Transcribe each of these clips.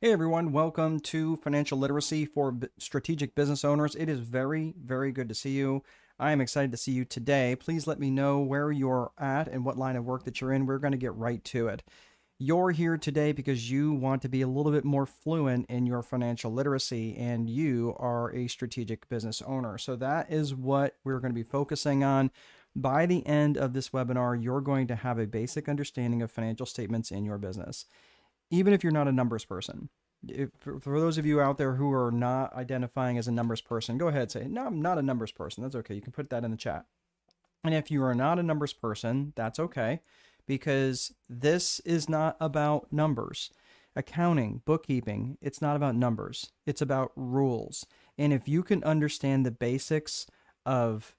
Hey everyone, welcome to Financial Literacy for Strategic Business Owners. It is very, very good to see you. I am excited to see you today. Please let me know where you're at and what line of work that you're in. We're going to get right to it. You're here today because you want to be a little bit more fluent in your financial literacy and you are a strategic business owner. So that is what we're going to be focusing on. By the end of this webinar, you're going to have a basic understanding of financial statements in your business, even if you're not a numbers person. For those of you out there who are not identifying as a numbers person, go ahead and say, no, I'm not a numbers person. That's okay. You can put that in the chat. And if you are not a numbers person, that's okay, because this is not about numbers. Accounting, bookkeeping, it's not about numbers. It's about rules. And if you can understand the basics of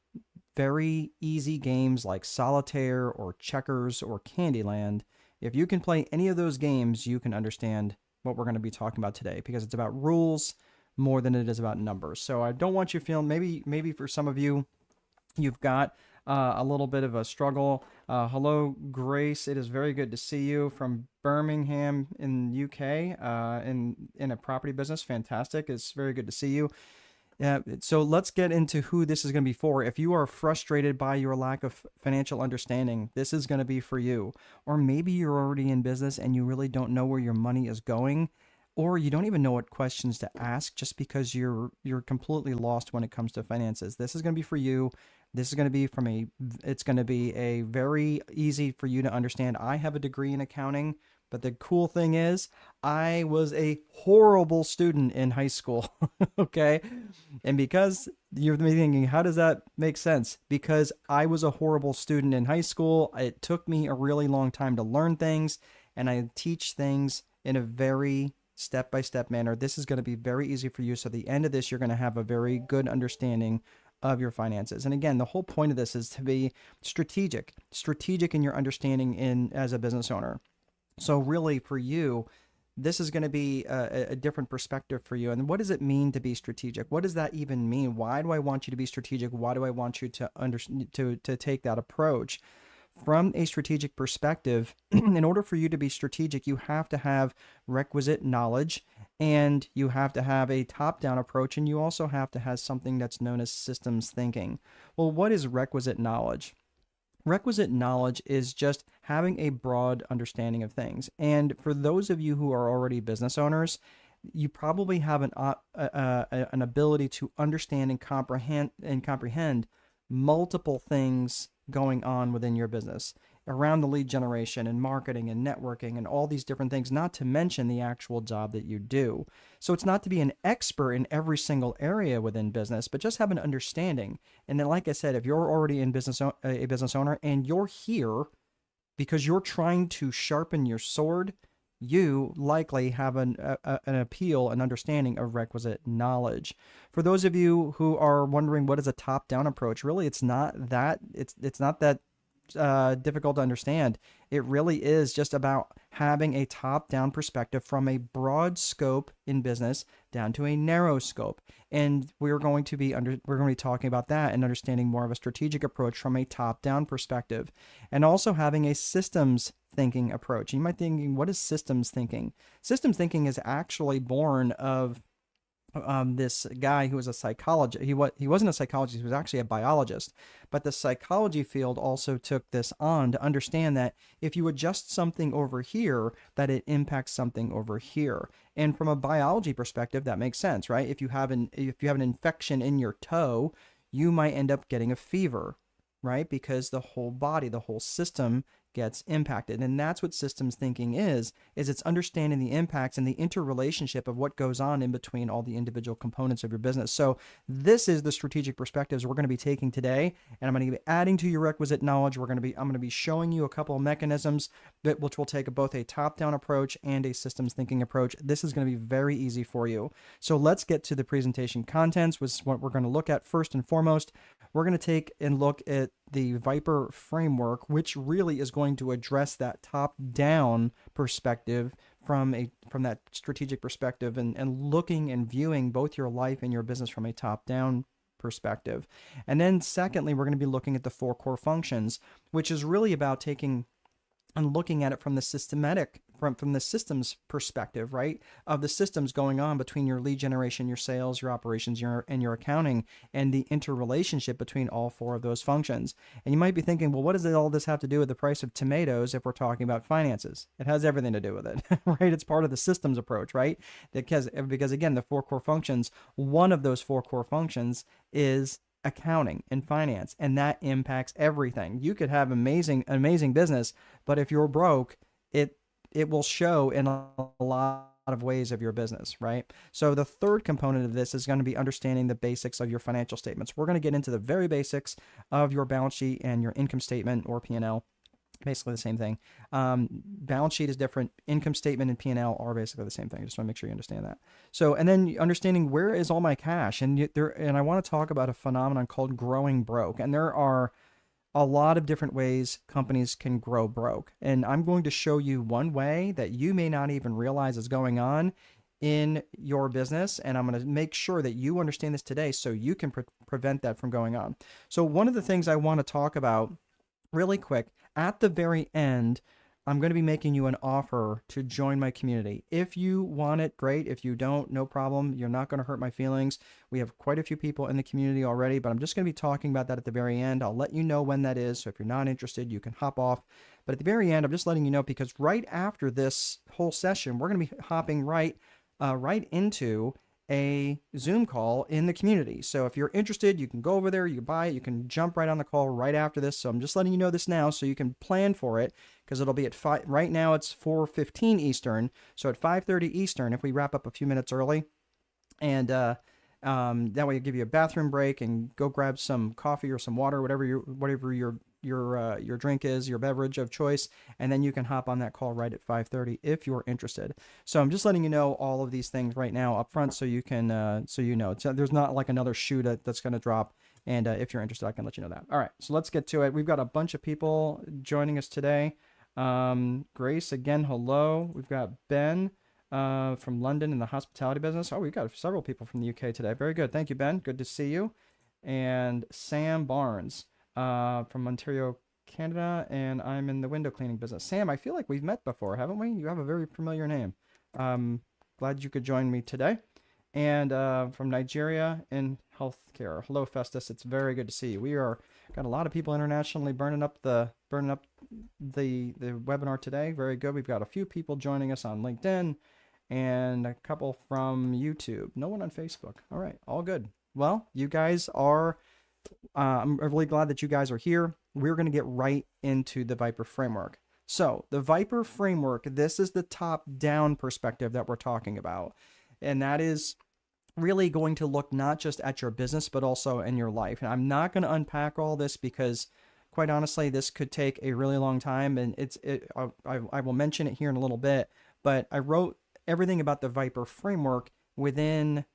very easy games like solitaire or checkers or Candyland, if you can play any of those games, you can understand what we're going to be talking about today, because it's about rules more than it is about numbers. So I don't want you feeling, maybe for some of you, you've got a little bit of a struggle. Hello, Grace. It is very good to see you from Birmingham in UK in a property business. Fantastic. It's very good to see you. So let's get into who this is going to be for. If you are frustrated by your lack of financial understanding, this is going to be for you. Or maybe you're already in business and you really don't know where your money is going, or you don't even know what questions to ask just because you're completely lost when it comes to finances. This is going to be for you. This is going to be it's going to be a very easy for you to understand. I have a degree in accounting. But the cool thing is, I was a horrible student in high school, okay? And because you're thinking, how does that make sense? Because I was a horrible student in high school, it took me a really long time to learn things, and I teach things in a very step-by-step manner. This is going to be very easy for you. So at the end of this, you're going to have a very good understanding of your finances. And again, the whole point of this is to be strategic in your understanding as a business owner. So really for you, this is going to be a different perspective for you. And what does it mean to be strategic? What does that even mean? Why do I want you to be strategic? Why do I want you to take that approach? From a strategic perspective, in order for you to be strategic, you have to have requisite knowledge, and you have to have a top-down approach, and you also have to have something that's known as systems thinking. Well, what is requisite knowledge? Requisite knowledge is just having a broad understanding of things. And for those of you who are already business owners, you probably have an ability to understand and comprehend multiple things going on within your business around the lead generation and marketing and networking and all these different things, not to mention the actual job that you do. So it's not to be an expert in every single area within business, but just have an understanding. And then, like I said, if you're already a business owner and you're here because you're trying to sharpen your sword, you likely have an appeal and understanding of requisite knowledge. For those of you who are wondering what is a top-down approach, really it's not that difficult to understand. It really is just about having a top-down perspective from a broad scope in business down to a narrow scope. And we're going to be talking about that and understanding more of a strategic approach from a top-down perspective, and also having a systems thinking approach. You might be thinking, what is systems thinking? Systems thinking is actually born of this guy who was a psychologist. He wasn't a psychologist, he was actually a biologist. But the psychology field also took this on to understand that if you adjust something over here, that it impacts something over here. And from a biology perspective, that makes sense, right? If you have an infection in your toe, you might end up getting a fever, right? Because the whole body, the whole system gets impacted. And that's what systems thinking is it's understanding the impacts and the interrelationship of what goes on in between all the individual components of your business. So this is the strategic perspectives we're going to be taking today, and I'm going to be adding to your requisite knowledge. I'm going to be showing you a couple of mechanisms which will take both a top-down approach and a systems thinking approach. This is going to be very easy for you. So let's get to the presentation contents, which is what we're going to look at first and foremost. We're going to take and look at the Viper framework, which really is going to address that top-down perspective from that strategic perspective, and looking and viewing both your life and your business from a top-down perspective. And then secondly, we're going to be looking at the 4 core functions, which is really about taking and looking at it from from the systems perspective, right? Of the systems going on between your lead generation, your sales, your operations, and your accounting, and the interrelationship between all four of those functions. And you might be thinking, well, what does all this have to do with the price of tomatoes if we're talking about finances? It has everything to do with it, right? It's part of the systems approach, right? Because again, the four core functions, one of those four core functions is accounting and finance, and that impacts everything. You could have amazing business, but if you're broke, it will show in a lot of ways of your business, right? So the third component of this is going to be understanding the basics of your financial statements. We're going to get into the very basics of your balance sheet and your income statement or P&L. Basically the same thing. Balance sheet is different. Income statement and P&L are basically the same thing. I just want to make sure you understand that. So, and then understanding where is all my cash, and I want to talk about a phenomenon called growing broke. And there are a lot of different ways companies can grow broke. And I'm going to show you one way that you may not even realize is going on in your business. And I'm going to make sure that you understand this today so you can prevent that from going on. So one of the things I want to talk about really quick, at the very end, I'm going to be making you an offer to join my community. If you want it, great. If you don't, no problem. You're not going to hurt my feelings. We have quite a few people in the community already, but I'm just going to be talking about that at the very end. I'll let you know when that is. So if you're not interested, you can hop off. But at the very end, I'm just letting you know, because right after this whole session, we're going to be hopping right into a Zoom call in the community. So if you're interested, you can go over there, you can buy it, you can jump right on the call right after this. So I'm just letting you know this now so you can plan for it, because it'll be at 5. Right now it's 4:15 Eastern. So at 5:30 Eastern, if we wrap up a few minutes early, and that way it'll give you a bathroom break and go grab some coffee or some water, whatever your drink is, your beverage of choice, and then you can hop on that call right at 5:30 if you're interested. So I'm just letting you know all of these things right now up front, so you can so you know. There's not like another shoe that's going to drop, and if you're interested, I can let you know that. All right, so let's get to it. We've got a bunch of people joining us today. Grace, again, hello. We've got Ben from London in the hospitality business. Oh, we've got several people from the UK today. Very good. Thank you, Ben. Good to see you. And Sam Barnes from Ontario, Canada, and I'm in the window cleaning business. Sam, I feel like we've met before, haven't we? You have a very familiar name. Glad you could join me today. And from Nigeria in healthcare. Hello, Festus. It's very good to see you. We are got a lot of people internationally burning up the webinar today. Very good. We've got a few people joining us on LinkedIn and a couple from YouTube. No one on Facebook. All right, all good. Well, you guys are. I'm really glad that you guys are here. We're going to get right into the Viper framework. So the Viper framework, this is the top-down perspective that we're talking about. And that is really going to look not just at your business, but also in your life. And I'm not going to unpack all this because, quite honestly, this could take a really long time. And I will mention it here in a little bit. But I wrote everything about the Viper framework within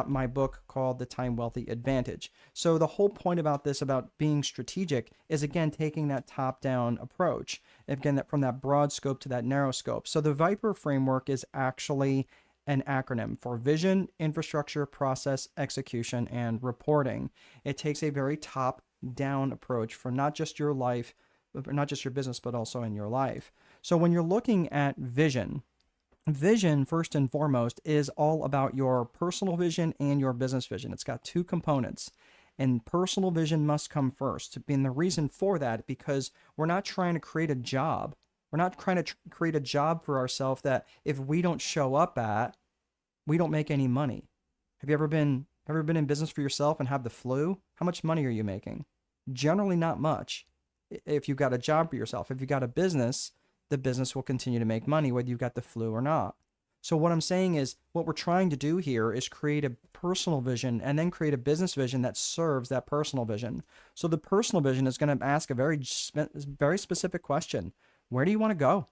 my book called The Time Wealthy Advantage. So the whole point about this, about being strategic, is again taking that top-down approach, again that from that broad scope to that narrow scope. So the Viper framework is actually an acronym for vision, infrastructure, process, execution, and reporting. It takes a very top-down approach for not just your life, not just your business, but also in your life. So when you're looking at vision, first and foremost, is all about your personal vision and your business vision. It's got two components, and personal vision must come first. And the reason for that, because we're not trying to create a job. We're not trying to create a job for ourselves that if we don't show up at, we don't make any money. Have you ever been in business for yourself and have the flu? How much money are you making? Generally not much. If you've got a job for yourself, if you've got a business, the business will continue to make money whether you've got the flu or not. So what I'm saying is, what we're trying to do here is create a personal vision and then create a business vision that serves that personal vision. So the personal vision is going to ask a very specific question. Where do you want to go?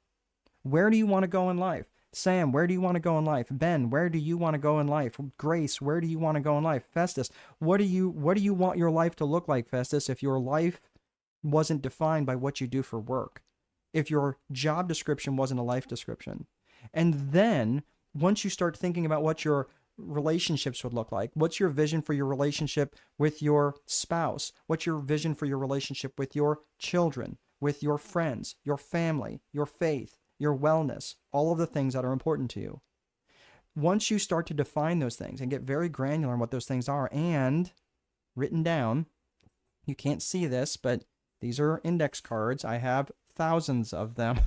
Where do you want to go in life? Sam, where do you want to go in life? Ben, where do you want to go in life? Grace, where do you want to go in life? Festus, what do you want your life to look like, Festus, if your life wasn't defined by what you do for work? If your job description wasn't a life description? And then once you start thinking about what your relationships would look like, what's your vision for your relationship with your spouse? What's your vision for your relationship with your children, with your friends, your family, your faith, your wellness, all of the things that are important to you. Once you start to define those things and get very granular on what those things are and written down, you can't see this, but these are index cards. I have thousands of them.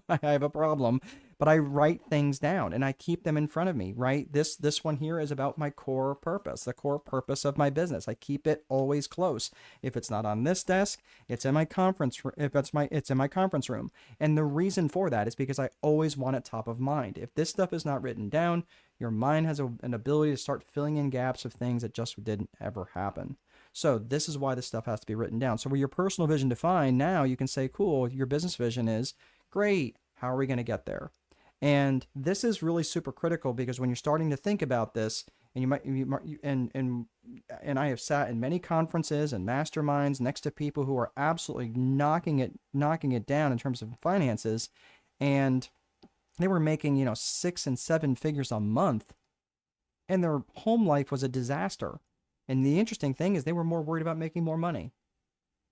I have a problem, but I write things down and I keep them in front of me, right? This one here is about my core purpose, the core purpose of my business. I keep it always close. If it's not on this desk, it's in my conference room. It's in my conference room. And the reason for that is because I always want it top of mind. If this stuff is not written down, your mind has an ability to start filling in gaps of things that just didn't ever happen. So this is why this stuff has to be written down. So with your personal vision defined, now you can say, cool, your business vision is great. How are we going to get there? And this is really super critical because when you're starting to think about this, and and I have sat in many conferences and masterminds next to people who are absolutely knocking it down in terms of finances, and they were making 6 and 7 figures a month, and their home life was a disaster. And the interesting thing is they were more worried about making more money.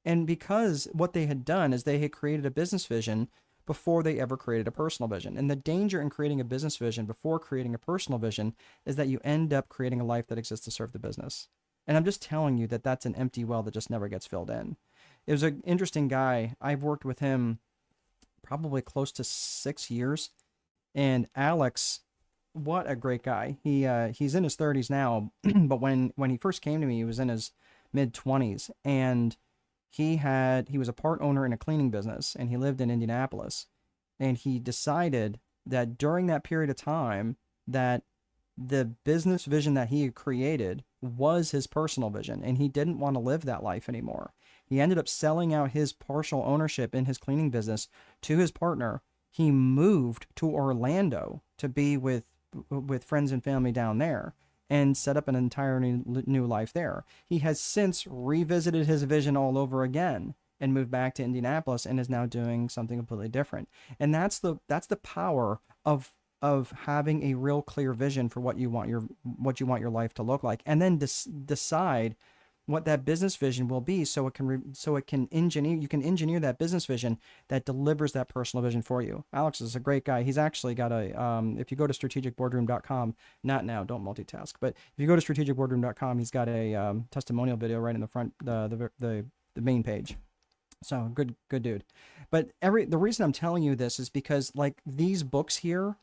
And because what they had done is they had created a business vision before they ever created a personal vision. And the danger in creating a business vision before creating a personal vision is that you end up creating a life that exists to serve the business. And I'm just telling you that that's an empty well that just never gets filled in. It was an interesting guy. I've worked with him probably close to 6 years. And Alex, what a great guy. He's in his 30s now, but when he first came to me, he was in his mid 20s, and he was a part owner in a cleaning business, and he lived in Indianapolis. And he decided that during that period of time that the business vision that he had created was his personal vision, and he didn't want to live that life anymore. He ended up selling out his partial ownership in his cleaning business to his partner. He moved to Orlando to be with friends and family down there and set up an entirely new life there. He has since revisited his vision all over again and moved back to Indianapolis and is now doing something completely different. And that's the power of having a real clear vision for what you want your life to look like, and then decide what that business vision will be, so you can engineer that business vision that delivers that personal vision for you. Alex is a great guy. He's actually got if you go to strategicboardroom.com, not now, don't multitask, but if you go to strategicboardroom.com, he's got a testimonial video right in the front, the main page. So good dude. But the reason I'm telling you this is because, like, these books here,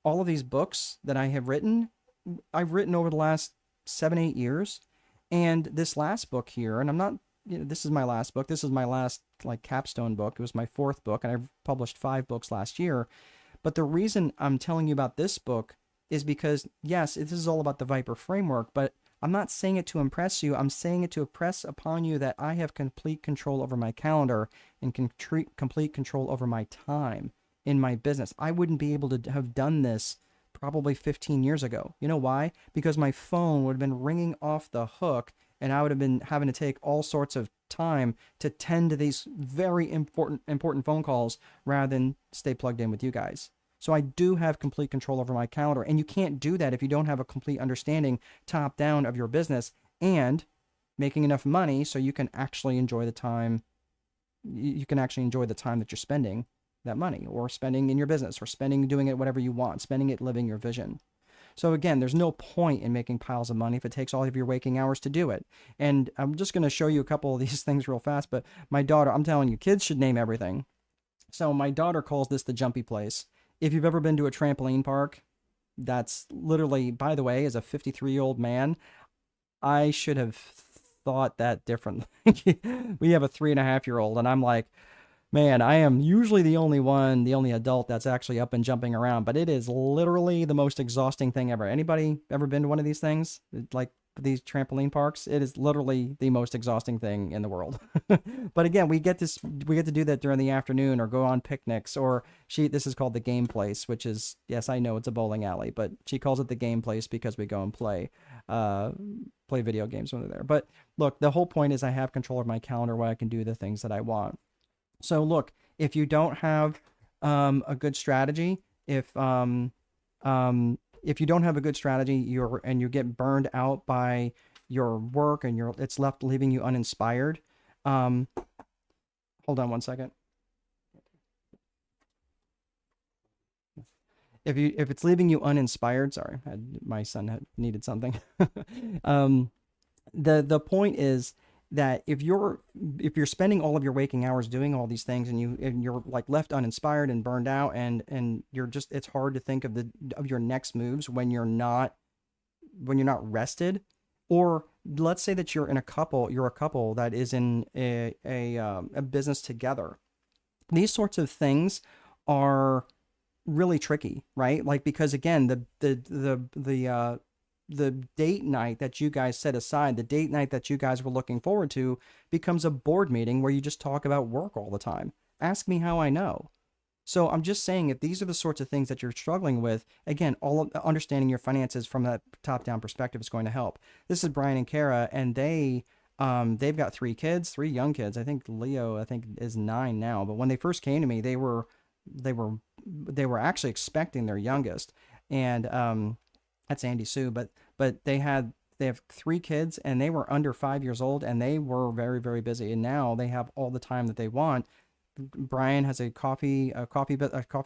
all of these books that I have written, I've written over the last 7-8 years. And this last book here, and I'm not, this is my last book. This is my last capstone book. It was my 4th book, and I've published 5 books last year. But the reason I'm telling you about this book is because, yes, this is all about the Viper framework, but I'm not saying it to impress you. I'm saying it to impress upon you that I have complete control over my calendar and complete control over my time in my business. I wouldn't be able to have done this probably 15 years ago. You know why? Because my phone would have been ringing off the hook, and I would have been having to take all sorts of time to tend to these very important phone calls rather than stay plugged in with you guys. So I do have complete control over my calendar, and you can't do that if you don't have a complete understanding top down of your business and making enough money so you can actually enjoy the time. You can actually enjoy the time that you're spending that money, or spending in your business, or doing it whatever you want, spending it living your vision. So again, there's no point in making piles of money if it takes all of your waking hours to do it. And I'm just going to show you a couple of these things real fast, but my daughter, I'm telling you, kids should name everything. So my daughter calls this the jumpy place. If you've ever been to a trampoline park, that's literally, by the way, as a 53-year-old man, I should have thought that differently. We have a 3.5-year-old, and I'm like, man, I am usually the only adult that's actually up and jumping around, but it is literally the most exhausting thing ever. Anybody ever been to one of these things? Like these trampoline parks? It is literally the most exhausting thing in the world. But again, we get to do that during the afternoon, or go on picnics, or this is called the game place, which is, yes, I know it's a bowling alley, but she calls it the game place because we go and play video games when they're there. But look, the whole point is I have control of my calendar where I can do the things that I want. So look, if you don't have a good strategy, if you don't have a good strategy, you get burned out by your work, and it's left leaving you uninspired. Hold on one second. if it's leaving you uninspired, sorry, my son needed something. um, the point is that if you're spending all of your waking hours doing all these things, and you're like left uninspired and burned out, and you're just, it's hard to think of your next moves when you're not rested. Or let's say that you're a couple that is in a business together. These sorts of things are really tricky, right? Like, because again, the date night that you guys set aside, the date night that you guys were looking forward to, becomes a board meeting where you just talk about work all the time. Ask me how I know. So I'm just saying, if these are the sorts of things that you're struggling with, again, all of understanding your finances from that top-down perspective is going to help. This is Brian and Kara, and they've got three kids, three young kids. I think Leo, is 9 now. But when they first came to me, they were actually expecting their youngest, and that's Andy Sue. But they have three kids, and they were under 5 years old, and they were very, very busy. And now they have all the time that they want. Brian has a coffee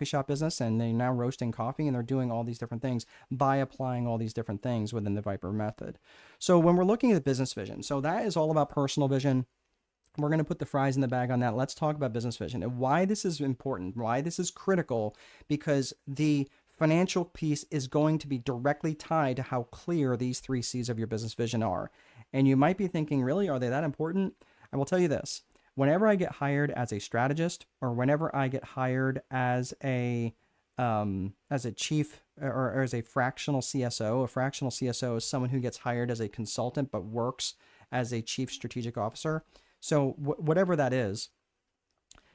shop business, and they're now roasting coffee, and they're doing all these different things by applying all these different things within the Viper method. So when we're looking at business vision, so that is all about personal vision. We're going to put the fries in the bag on that. Let's talk about business vision and why this is important, why this is critical, because the financial piece is going to be directly tied to how clear these 3 C's of your business vision are. And you might be thinking, really, are they that important? I will tell you this. Whenever I get hired as a strategist, or whenever I get hired as a chief, or as a fractional CSO, a fractional CSO is someone who gets hired as a consultant but works as a chief strategic officer. So whatever that is,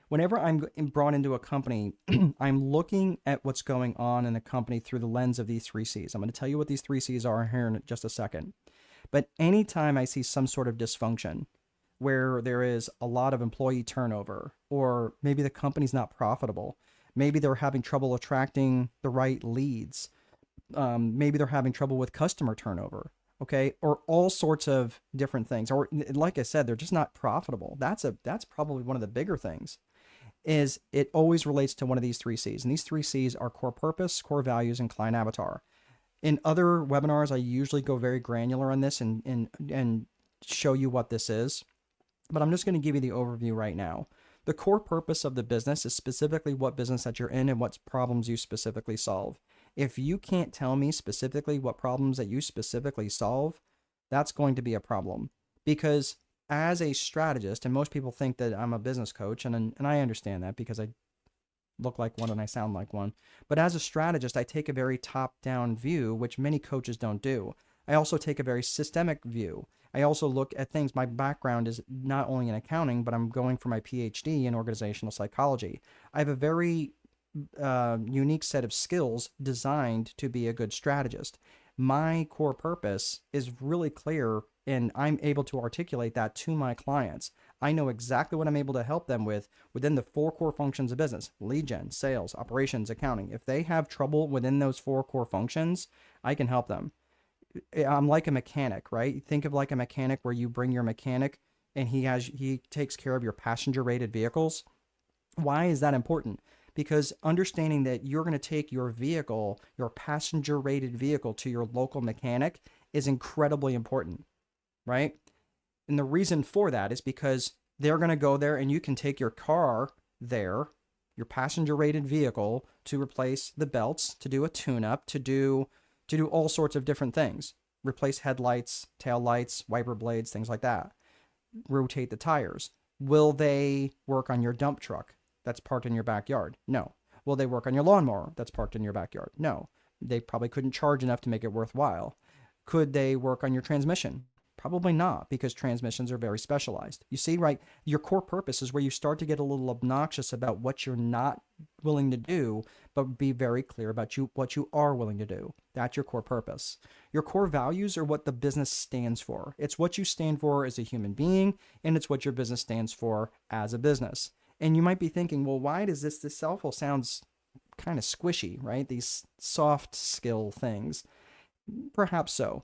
whenever I'm brought into a company, I'm looking at what's going on in the company through the lens of these 3 C's. I'm going to tell you what these 3 C's are here in just a second. But anytime I see some sort of dysfunction, where there is a lot of employee turnover, or maybe the company's not profitable, maybe they're having trouble attracting the right leads, maybe they're having trouble with customer turnover, okay, or all sorts of different things, or like I said, they're just not profitable. That's probably one of the bigger things. Is it always relates to one of these 3 C's, and these 3 C's are core purpose, core values, and client avatar. In other webinars, I usually go very granular on this and show you what this is. But I'm just going to give you the overview right now. The core purpose of the business is specifically what business that you're in and what problems you specifically solve. If you can't tell me specifically what problems that you specifically solve, that's going to be a problem. Because as a strategist, and most people think that I'm a business coach, and I understand that because I look like one and I sound like one. But as a strategist, I take a very top-down view, which many coaches don't do. I also take a very systemic view. I also look at things. My background is not only in accounting, but I'm going for my PhD in organizational psychology. I have a very unique set of skills designed to be a good strategist. My core purpose is really clear, and I'm able to articulate that to my clients. I know exactly what I'm able to help them with within the 4 core functions of business: lead gen, sales, operations, accounting. If they have trouble within those 4 core functions, I can help them. I'm like a mechanic, right? Think of like a mechanic where you bring your mechanic and he takes care of your passenger rated vehicles. Why is that important? Because understanding that you're going to take your vehicle, your passenger rated vehicle, to your local mechanic is incredibly important, right? And the reason for that is because they're going to go there, and you can take your car there, your passenger rated vehicle, to replace the belts, to do a tune-up, to do all sorts of different things. Replace headlights, tail lights, wiper blades, things like that. Rotate the tires. Will they work on your dump truck that's parked in your backyard? No. Will they work on your lawnmower that's parked in your backyard? No. They probably couldn't charge enough to make it worthwhile. Could they work on your transmission? Probably not, because transmissions are very specialized. You see, right? Your core purpose is where you start to get a little obnoxious about what you're not willing to do, but be very clear about what you are willing to do. That's your core purpose. Your core values are what the business stands for. It's what you stand for as a human being, and it's what your business stands for as a business. And you might be thinking, well, why does this all sounds kind of squishy, right? These soft skill things. Perhaps so.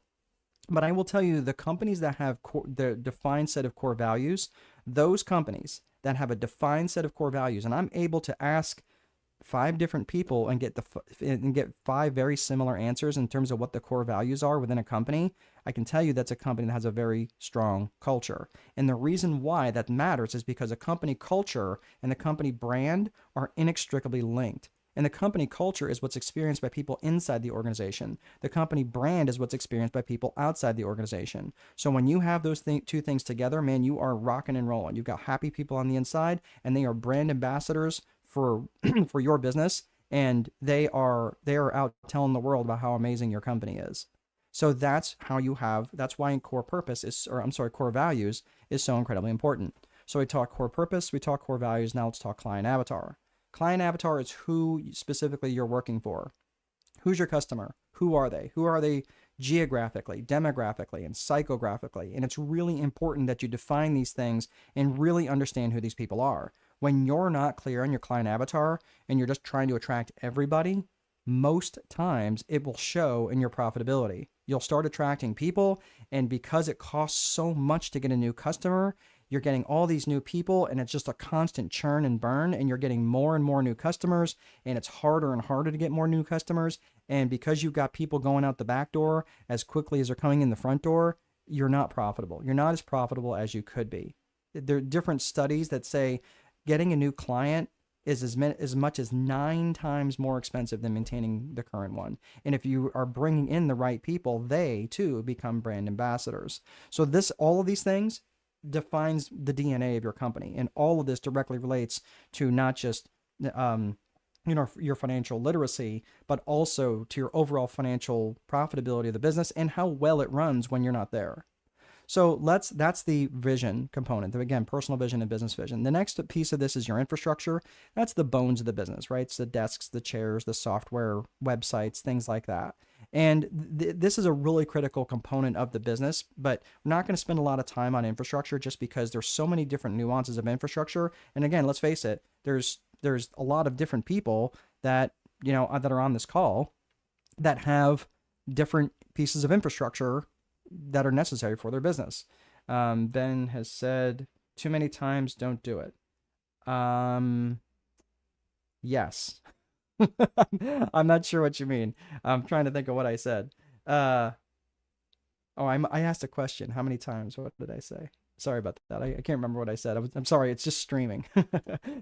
But I will tell you, the companies that have the defined set of core values, those companies that have a defined set of core values, and I'm able to ask five different people and get five very similar answers in terms of what the core values are within a company, I can tell you that's a company that has a very strong culture. And the reason why that matters is because a company culture and the company brand are inextricably linked. And the company culture is what's experienced by people inside the organization. The company brand is what's experienced by people outside the organization. So when you have those two things together, man, you are rocking and rolling. You've got happy people on the inside, and they are brand ambassadors for for your business, and they are out telling the world about how amazing your company is. So that's why in core values is so incredibly important. So we talk core purpose, we talk core values. Now let's talk client avatar. Client avatar is who specifically you're working for. Who's your customer? Who are they? Who are they geographically, demographically, and psychographically? And it's really important that you define these things and really understand who these people are. When you're not clear on your client avatar and you're just trying to attract everybody, most times it will show in your profitability. You'll start attracting people, and because it costs so much to get a new customer, you're getting all these new people, and it's just a constant churn and burn, and you're getting more and more new customers, and it's harder and harder to get more new customers. And because you've got people going out the back door as quickly as they're coming in the front door, you're not profitable. You're not as profitable as you could be. There are different studies that say getting a new client is as much as 9 times more expensive than maintaining the current one. And if you are bringing in the right people, they too become brand ambassadors. So all of these things defines the DNA of your company, and all of this directly relates to not just your financial literacy, but also to your overall financial profitability of the business and how well it runs when you're not there. So that's the vision component. Again, personal vision and business vision. The next piece of this is your infrastructure. That's the bones of the business, right? It's the desks, the chairs, the software, websites, things like that. And this is a really critical component of the business, but we're not going to spend a lot of time on infrastructure just because there's so many different nuances of infrastructure. And again, let's face it, there's a lot of different people that are on this call that have different pieces of infrastructure that are necessary for their business. Ben has said too many times, don't do it. Yes. I'm not sure what you mean. I'm trying to think of what I said. I asked a question. How many times? What did I say? Sorry about that. I can't remember what I said. I'm sorry. It's just streaming.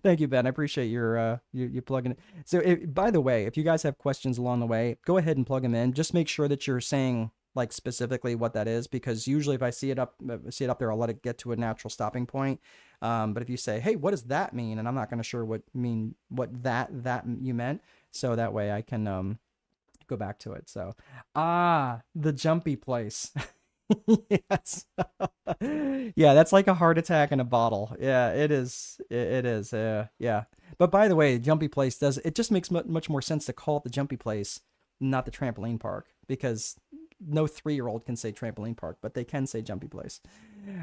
Thank you, Ben. I appreciate you plugging it. So by the way, if you guys have questions along the way, go ahead and plug them in. Just make sure that you're saying like specifically what that is, because usually if I see it up there, I'll let it get to a natural stopping point. But if you say, hey, what does that mean? And I'm not going to sure what that you meant. So that way I can go back to it. So, the jumpy place. Yes. Yeah, that's like a heart attack in a bottle. Yeah, it is. It is. Yeah. But by the way, jumpy place it just makes much more sense to call it the jumpy place, not the trampoline park, because no 3-year-old can say trampoline park, but they can say jumpy place.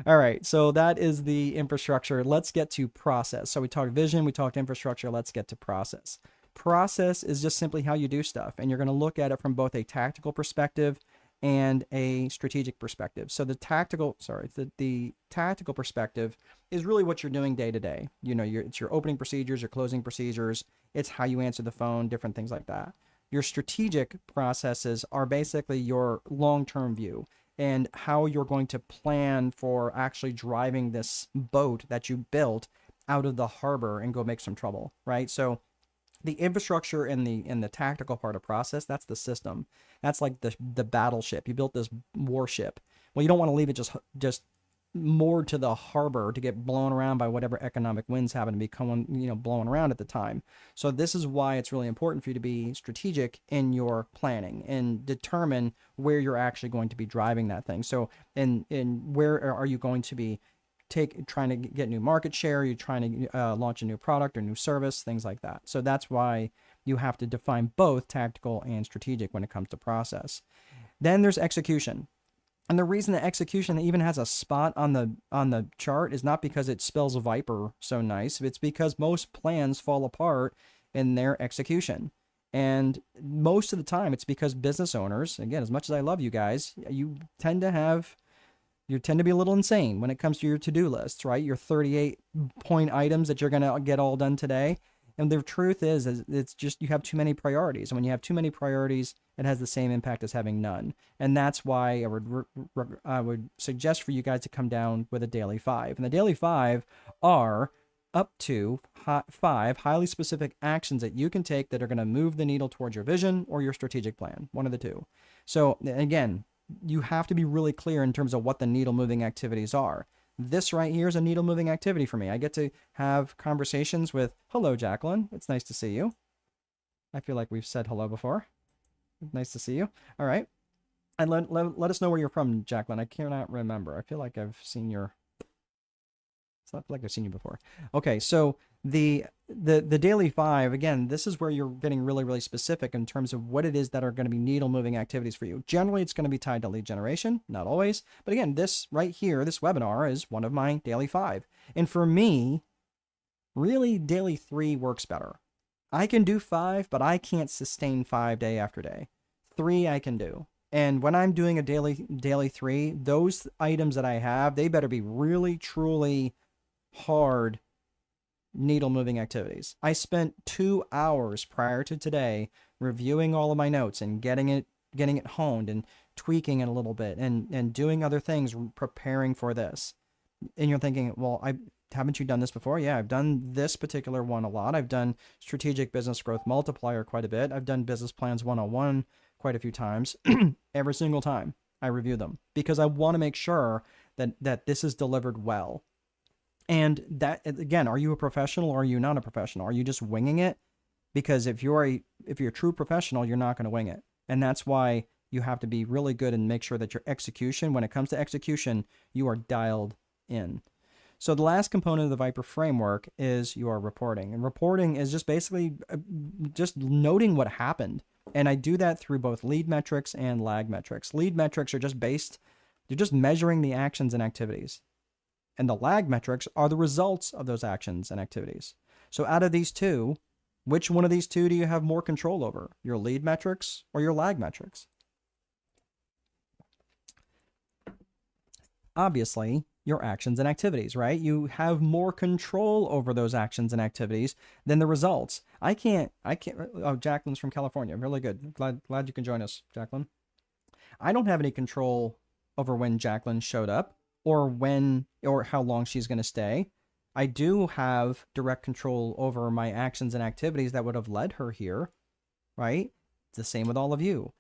All right, so that is the infrastructure. Let's get to process. So we talked vision, we talked infrastructure. Let's get to process. Process is just simply how you do stuff, and you're going to look at it from both a tactical perspective and a strategic perspective. So the tactical perspective is really what you're doing day to day. It's your opening procedures, your closing procedures. It's how you answer the phone, different things like that. Your strategic processes are basically your long-term view and how you're going to plan for actually driving this boat that you built out of the harbor and go make some trouble, right? So the infrastructure and the tactical part of process, that's the system. That's like the battleship. You built this warship. Well, you don't want to leave it just moored to the harbor to get blown around by whatever economic winds happen to be coming, blowing around at the time. So this is why it's really important for you to be strategic in your planning and determine where you're actually going to be driving that thing. So in where are you going to be trying to get new market share? You're trying to launch a new product or new service, things like that. So that's why you have to define both tactical and strategic when it comes to process. Then there's execution. And the reason that execution even has a spot on the chart is not because it spells Viper so nice. It's because most plans fall apart in their execution. And most of the time it's because business owners, again, as much as I love you guys, you tend to be a little insane when it comes to your to-do lists, right? Your 38 point items that you're going to get all done today. And the truth is it's just you have too many priorities. And when you have too many priorities, it has the same impact as having none. And that's why I would suggest for you guys to come down with a daily 5. And the daily 5 are up to 5 highly specific actions that you can take that are going to move the needle towards your vision or your strategic plan, one of the two. So again, you have to be really clear in terms of what the needle moving activities are. This right here is a needle moving activity for me. I get to have conversations with, hello, Jacqueline. It's nice to see you. I feel like we've said hello before. Nice to see you. All right. And let us know where you're from, Jacqueline. I cannot remember. I feel like I've seen your... It's not like I've seen you before. Okay, so the daily 5, again, this is where you're getting really, really specific in terms of what it is that are going to be needle moving activities for you. Generally, it's going to be tied to lead generation, not always. But again, this right here, this webinar is one of my daily 5. And for me, really daily 3 works better. I can do 5, but I can't sustain 5 day after day. 3 I can do. And when I'm doing a daily 3, those items that I have, they better be really, truly hard needle moving activities. I spent 2 hours prior to today reviewing all of my notes and getting it honed and tweaking it a little bit and doing other things, preparing for this. And you're thinking, well, haven't you done this before? Yeah, I've done this particular one a lot. I've done strategic business growth multiplier quite a bit. I've done business plans 101 quite a few times. Every single time I review them because I want to make sure that this is delivered well. And that, again, are you a professional or are you not a professional? Are you just winging it? Because if you're a true professional, you're not going to wing it. And that's why you have to be really good and make sure that your execution, when it comes to execution, you are dialed in. So the last component of the Viper framework is your reporting. And reporting is just basically just noting what happened. And I do that through both lead metrics and lag metrics. Lead metrics are you're just measuring the actions and activities. And the lag metrics are the results of those actions and activities. So out of these two, which one of these two do you have more control over? Your lead metrics or your lag metrics? Obviously, your actions and activities, right? You have more control over those actions and activities than the results. I can't, oh, Jacqueline's from California. Really good. Glad you can join us, Jacqueline. I don't have any control over when Jacqueline showed up or how long she's going to stay. I do have direct control over my actions and activities that would have led her here, right? It's the same with all of you.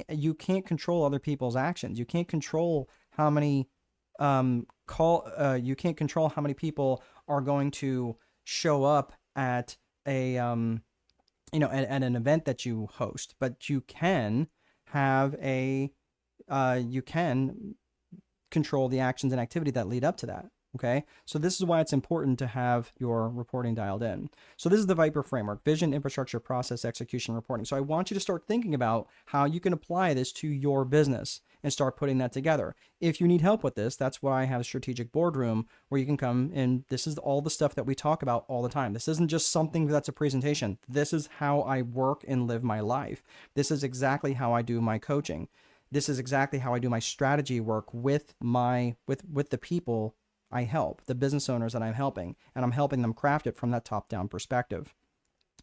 You can't control other people's actions. You can't control how many you can't control how many people are going to show up at a at an event that you host, but you can have you can control the actions and activity that lead up to that. Okay, so this is why it's important to have your reporting dialed in. So this is the Viper framework: vision, infrastructure, process, execution, reporting. So I want you to start thinking about how you can apply this to your business and start putting that together. If you need help with this, that's why I have a strategic boardroom where you can come and this is all the stuff that we talk about all the time. This isn't just something that's a presentation. This is how I work and live my life. This is exactly how I do my coaching. This is exactly how I do my strategy work with the people I help, the business owners that I'm helping, and I'm helping them craft it from that top-down perspective.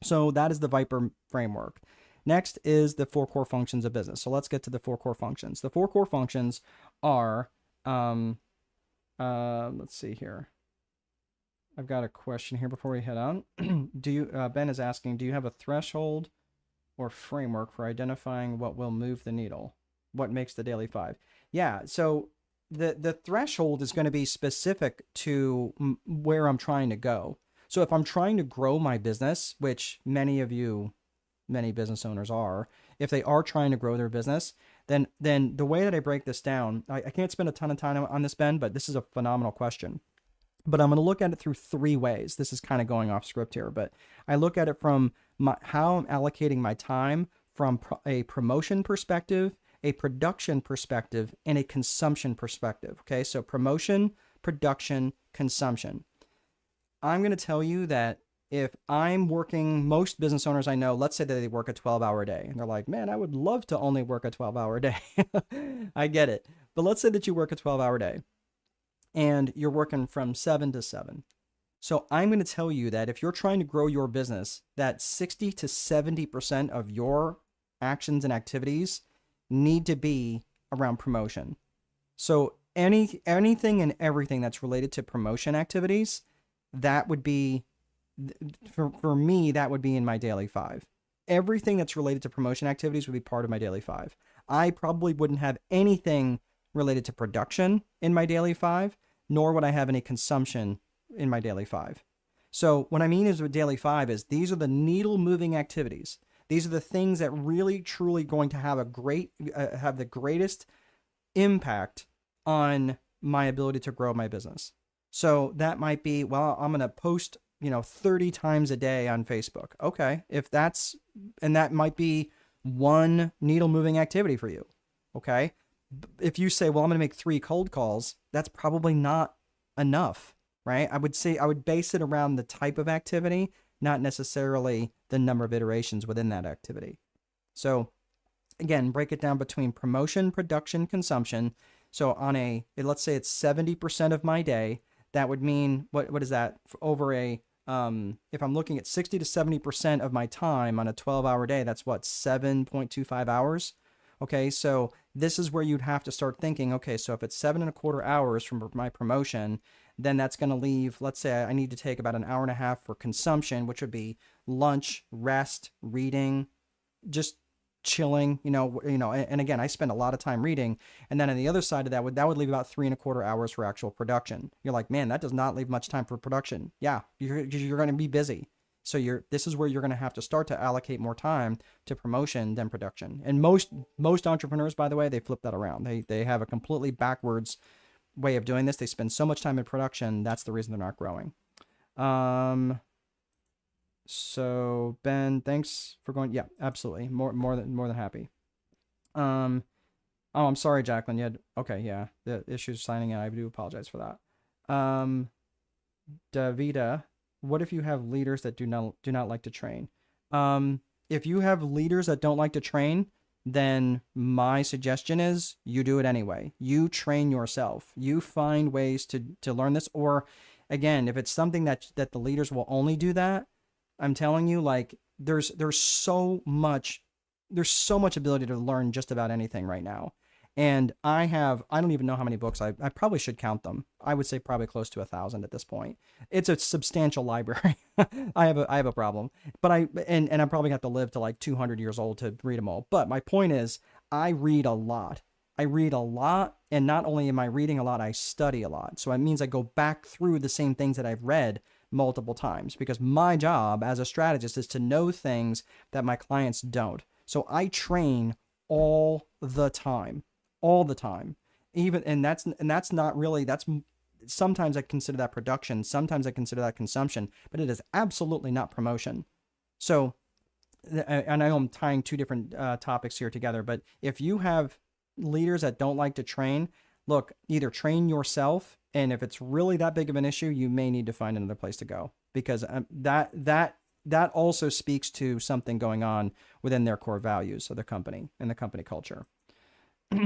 So that is the Viper framework. Next is the 4 core functions of business. So let's get to the 4 core functions. The 4 core functions are, let's see here. I've got a question here before we head on. Ben is asking, do you have a threshold or framework for identifying what will move the needle? What makes the daily 5? Yeah, so the threshold is going to be specific to where I'm trying to go. So if I'm trying to grow my business, which many business owners are, if they are trying to grow their business, then the way that I break this down, I can't spend a ton of time on this, Ben, but this is a phenomenal question. But I'm going to look at it through 3 ways. This is kind of going off script here, but I look at it from how I'm allocating my time from a promotion perspective, a production perspective, and a consumption perspective. Okay, so promotion, production, consumption. I'm going to tell you that if I'm working, most business owners I know, let's say that they work a 12-hour day, and they're like, man, I would love to only work a 12-hour day. I get it. But let's say that you work a 12-hour day, and you're working from 7 to 7. So I'm going to tell you that if you're trying to grow your business, that 60 to 70% of your actions and activities need to be around promotion. So anything and everything that's related to promotion activities, that would be for me, that would be in my daily 5. Everything that's related to promotion activities would be part of my daily 5. I probably wouldn't have anything related to production in my daily 5, nor would I have any consumption in my daily 5. So what I mean is with daily 5 is these are the needle moving activities. These are the things that really truly going to have have the greatest impact on my ability to grow my business. So that might be, well, I'm going to post 30 times a day on Facebook. Okay. And that might be one needle moving activity for you. Okay. If you say, well, I'm going to make 3 cold calls, that's probably not enough, right? I would base it around the type of activity, not necessarily the number of iterations within that activity. So again, break it down between promotion, production, consumption. So let's say it's 70% of my day, that would mean, what is that? Over if I'm looking at 60 to 70% of my time on a 12-hour day, that's what, 7.25 hours? Okay, so this is where you'd have to start thinking, okay, so if it's 7.25 hours from my promotion, then that's going to leave, let's say I need to take about an hour and a half for consumption, which would be lunch, rest, reading, just chilling, and again, I spend a lot of time reading. And then on the other side of that would leave about 3.25 hours for actual production. You're like, man, that does not leave much time for production. Yeah, you're going to be busy. So this is where you're going to have to start to allocate more time to promotion than production. And most entrepreneurs, by the way, they flip that around. They have a completely backwards way of doing this. They spend so much time in production. That's the reason they're not growing. So Ben, thanks for going. Yeah, absolutely. More than happy. Oh, I'm sorry, Jacqueline. Okay, yeah. The issues signing in. I do apologize for that. Davida, what if you have leaders that do not like to train? If you have leaders that don't like to train, then my suggestion is you do it anyway. You train yourself. You find ways to learn this. Or again, if it's something that the leaders will only do that, I'm telling you, like there's so much ability to learn just about anything right now. And I don't even know how many books. I probably should count them. I would say probably close to 1,000 at this point. It's a substantial library. I have a problem, but I'm probably going to have to live to like 200 years old to read them all. But my point is, I read a lot. And not only am I reading a lot, I study a lot. So it means I go back through the same things that I've read multiple times, because my job as a strategist is to know things that my clients don't. So I train all the time. And that's not really, sometimes I consider that production, sometimes I consider that consumption, but it is absolutely not promotion. So, and I know I'm tying 2 different topics here together, but if you have leaders that don't like to train, look, either train yourself, and if it's really that big of an issue, you may need to find another place to go, because that also speaks to something going on within their core values of the company and the company culture.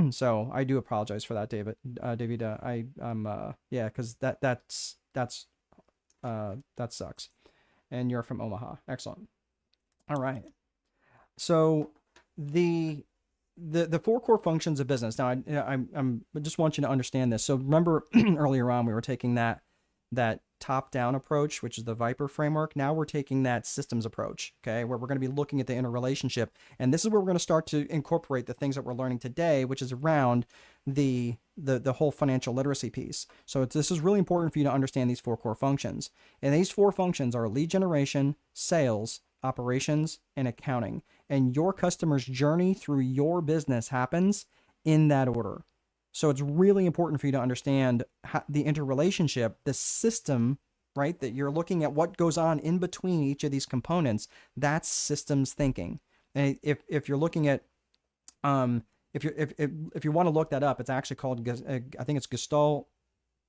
So I do apologize for that, David. Because that sucks. And you're from Omaha. Excellent. All right. So the 4 core functions of business. Now, I just want you to understand this. So remember earlier on, we were taking that top-down approach, which is the Viper framework. Now we're taking that systems approach, okay, where we're going to be looking at the interrelationship. And this is where we're going to start to incorporate the things that we're learning today, which is around the whole financial literacy piece. So this is really important for you to understand these 4 core functions. And these 4 functions are lead generation, sales, operations, and accounting. And your customer's journey through your business happens in that order. So it's really important for you to understand the interrelationship, the system, right? That you're looking at what goes on in between each of these components. That's systems thinking. And if you're looking at, if you want to look that up, it's actually called, I think it's Gestalt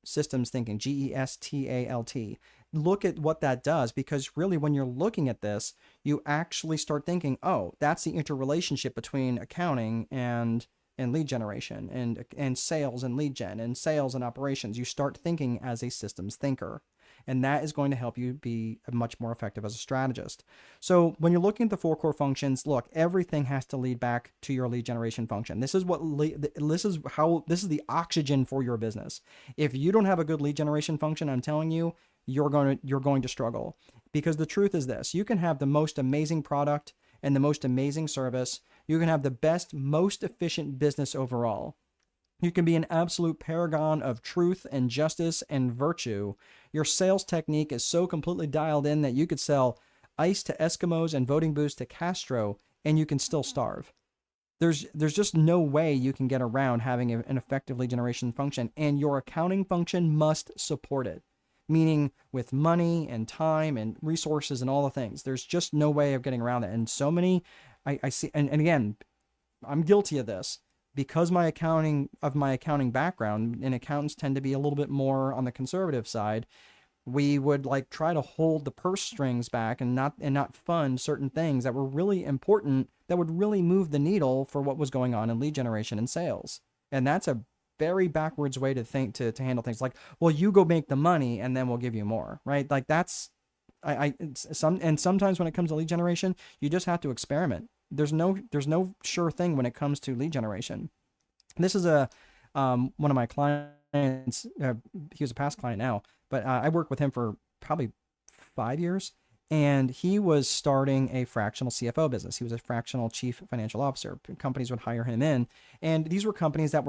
systems thinking, Gestalt. Look at what that does, because really when you're looking at this, you actually start thinking, oh, that's the interrelationship between accounting and lead generation and sales and lead gen and sales and operations. You start thinking as a systems thinker. And that is going to help you be much more effective as a strategist. So when you're looking at the 4 core functions, look, everything has to lead back to your lead generation function. This is the oxygen for your business. If you don't have a good lead generation function, I'm telling you, you're going to struggle. Because the truth is this: you can have the most amazing product and the most amazing service. You can have the best, most efficient business overall. You can be an absolute paragon of truth and justice and virtue. Your sales technique is so completely dialed in that you could sell ice to Eskimos and voting booths to Castro, and you can still starve. There's just no way you can get around having an effective lead generation function, and your accounting function must support it. Meaning with money and time and resources and all the things. There's just no way of getting around it. And so many, I see, and again, I'm guilty of this because my accounting background, and accountants tend to be a little bit more on the conservative side. We would like try to hold the purse strings back and not fund certain things that were really important, that would really move the needle for what was going on in lead generation and sales. And that's a very backwards way to think, to handle things. Like, well, you go make the money and then we'll give you more, right? Like that's, sometimes when it comes to lead generation, you just have to experiment. There's no sure thing when it comes to lead generation. This is one of my clients. He was a past client now, but I worked with him for probably 5 years. And he was starting a fractional CFO business. He was a fractional chief financial officer. Companies would hire him in. And these were companies that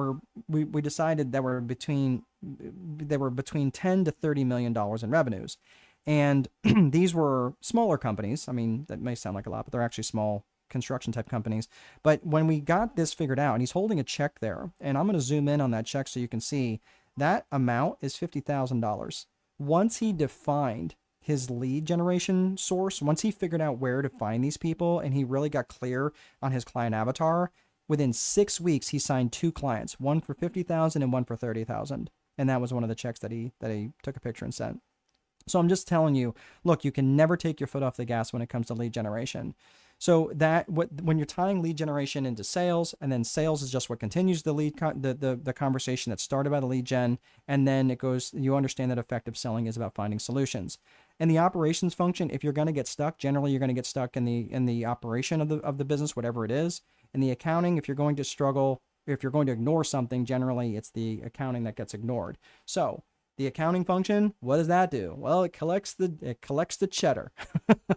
we decided that were between 10 to $30 million in revenues. And these were smaller companies. I mean, that may sound like a lot, but they're actually small construction type companies. But when we got this figured out, and he's holding a check there, and I'm going to zoom in on that check so you can see that amount is $50,000. Once he defined his lead generation source, once he figured out where to find these people and he really got clear on his client avatar, within 6 weeks he signed 2 clients, one for $50,000 and one for $30,000. And that was one of the checks that he took a picture and sent. So I'm just telling you, look, you can never take your foot off the gas when it comes to lead generation. So when you're tying lead generation into sales, and then sales is just what continues the conversation that started by the lead gen, and then it goes, you understand that effective selling is about finding solutions. And the operations function, if you're going to get stuck, generally you're going to get stuck in the operation of the business, whatever it is. In the accounting, if you're going to struggle, if you're going to ignore something, generally it's the accounting that gets ignored. So the accounting function, what does that do? Well, it collects the cheddar,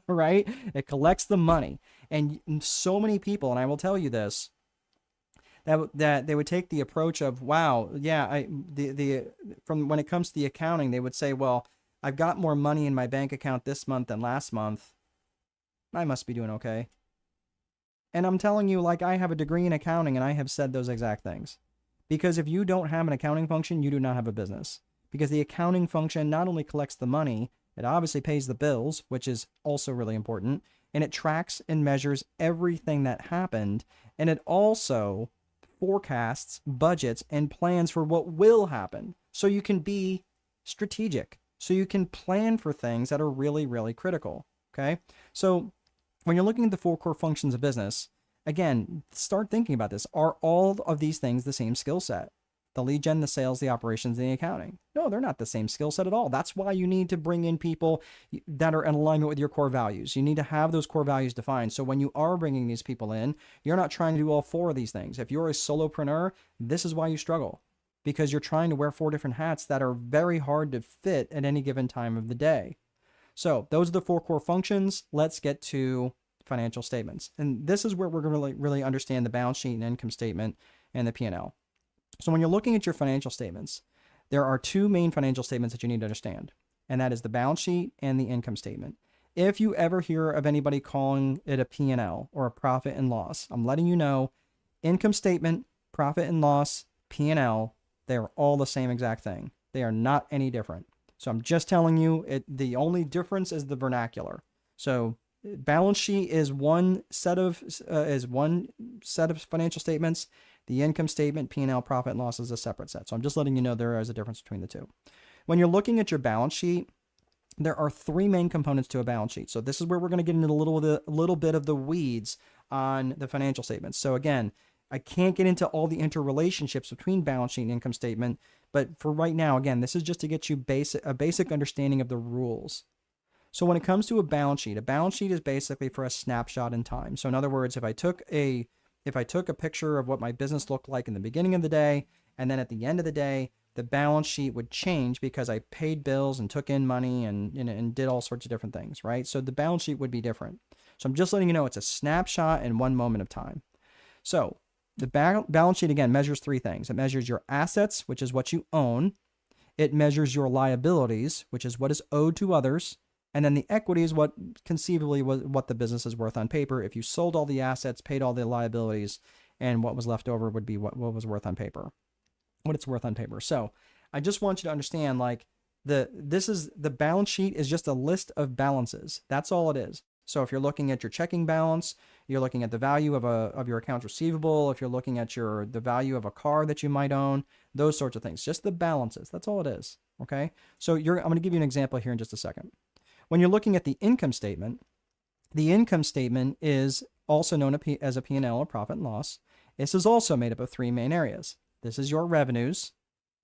right? It collects the money. And so many people, and I will tell you this, that they would take the approach of, wow, yeah, from when it comes to the accounting, they would say, well, I've got more money in my bank account this month than last month. I must be doing okay. And I'm telling you, like, I have a degree in accounting and I have said those exact things. Because if you don't have an accounting function, you do not have a business. Because the accounting function not only collects the money, it obviously pays the bills, which is also really important, and it tracks and measures everything that happened, and it also forecasts, budgets, and plans for what will happen. So you can be strategic. So you can plan for things that are really, really critical, okay? So when you're looking at the 4 core functions of business, again, start thinking about this. Are all of these things the same skill set? The lead gen, the sales, the operations, and the accounting. No, they're not the same skill set at all. That's why you need to bring in people that are in alignment with your core values. You need to have those core values defined. So when you are bringing these people in, you're not trying to do all 4 of these things. If you're a solopreneur, this is why you struggle, because you're trying to wear 4 different hats that are very hard to fit at any given time of the day. So those are the 4 core functions. Let's get to financial statements. And this is where we're going to really understand the balance sheet and income statement and the P&L. So when you're looking at your financial statements, there are 2 main financial statements that you need to understand, and that is the balance sheet and the income statement. If you ever hear of anybody calling it a P&L or a profit and loss, I'm letting you know, income statement, profit and loss, P&L, they are all the same exact thing. They are not any different. So I'm just telling you, the only difference is the vernacular. So balance sheet is one set of financial statements. The income statement, P&L, profit and loss is a separate set. So I'm just letting you know there is a difference between the 2. When you're looking at your balance sheet, there are 3 main components to a balance sheet. So this is where we're going to get into a little bit of the weeds on the financial statements. So again, I can't get into all the interrelationships between balance sheet and income statement, but for right now, again, this is just to get you a basic understanding of the rules. So when it comes to a balance sheet is basically for a snapshot in time. So in other words, if I took a picture of what my business looked like in the beginning of the day, and then at the end of the day, the balance sheet would change because I paid bills and took in money and did all sorts of different things, right? So the balance sheet would be different. So I'm just letting you know it's a snapshot in one moment of time. So the balance sheet, again, measures three things. It measures your assets, which is what you own. It measures your liabilities, which is what is owed to others. And then the equity is what conceivably was what the business is worth on paper. If you sold all the assets, paid all the liabilities, and what was left over would be what was worth on paper, what it's worth on paper. So I just want you to understand, like, the balance sheet is just a list of balances. That's all it is. So if you're looking at your checking balance, you're looking at the value of your accounts receivable. If you're looking at the value of a car that you might own, those sorts of things, just the balances. That's all it is. Okay. So I'm going to give you an example here in just a second. When you're looking at the income statement is also known as a P&L, or profit and loss. This is also made up of three main areas. This is your revenues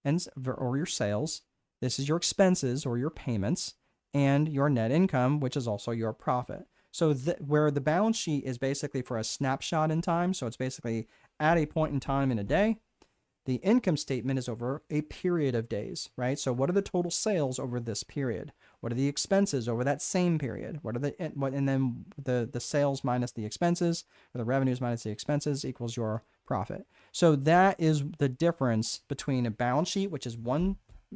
or your sales. This is your expenses or your payments, and your net income, which is also your profit. So where the balance sheet is basically for a snapshot in time, so it's basically at a point in time in a day, the income statement is over a period of days, right? So what are the total sales over this period? What are the expenses over that same period? And then the sales minus the expenses, or the revenues minus the expenses, equals your profit. So that is the difference between a balance sheet, which is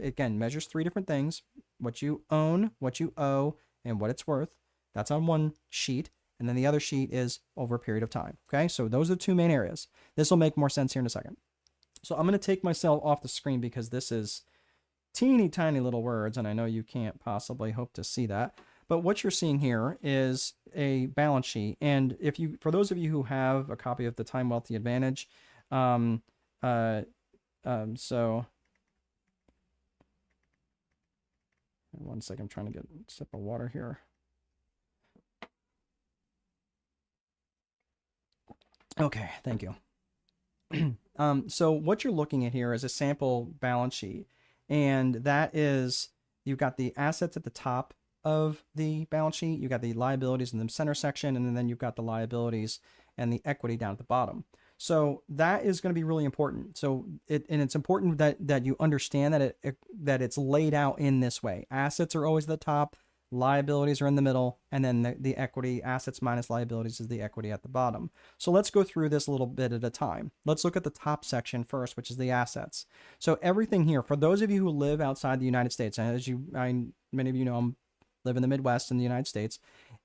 again, measures three different things: what you own, what you owe, and what it's worth. That's on one sheet. And then the other sheet is over a period of time. Okay, so those are the two main areas. This will make more sense here in a second. So I'm going to take myself off the screen because this is teeny tiny little words, and I know you can't possibly hope to see that. But what you're seeing here is a balance sheet. And for those of you who have a copy of the Time Wealthy Advantage, so one second, I'm trying to get a sip of water here. Okay, thank you. So what you're looking at here is a sample balance sheet, and that is, you've got the assets at the top of the balance sheet, you've got the liabilities in the center section, and then you've got the liabilities and the equity down at the bottom. So that is going to be really important. So it's important that you understand that it's laid out in this way. Assets are always at the top, liabilities are in the middle, and then the equity, assets minus liabilities, is the equity at the bottom. So let's go through this a little bit at a time. Let's look at the top section first, which is the assets. So everything here, for those of you who live outside the United States, and many of you know, I live in the Midwest in the United States,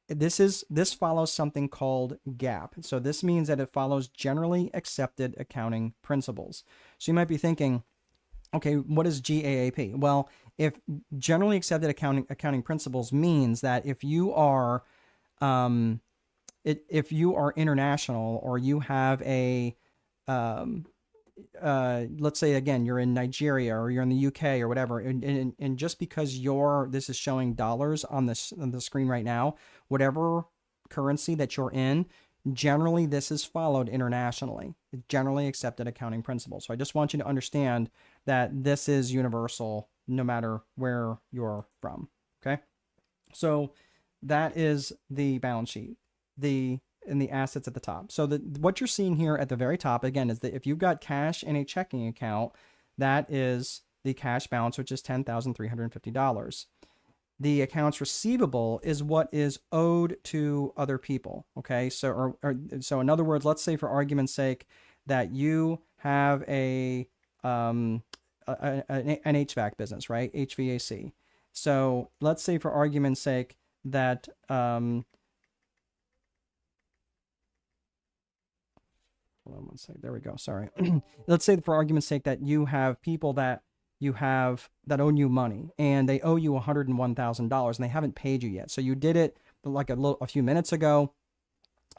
this follows something called GAAP. So this means that it follows generally accepted accounting principles. So you might be thinking, okay, what is GAAP? Well, if generally accepted accounting principles means that if you are international, or you have let's say, again, you're in Nigeria or you're in the UK or whatever, and just because this is showing dollars on the screen right now, whatever currency that you're in, generally this is followed internationally, generally accepted accounting principles. So I just want you to understand that this is universal no matter where you're from. Okay, so that is the balance sheet, and the assets at the top. So what you're seeing here at the very top, again, is that if you've got cash in a checking account, that is the cash balance, which is $10,350. The accounts receivable is what is owed to other people. Okay, so so in other words, let's say for argument's sake that you have an HVAC business, right? HVAC. So let's say for argument's sake that hold on one second. There we go. Sorry. Let's say for argument's sake that you have people that owe you money, and they owe you $101,000 and they haven't paid you yet. So you did it like a few minutes ago,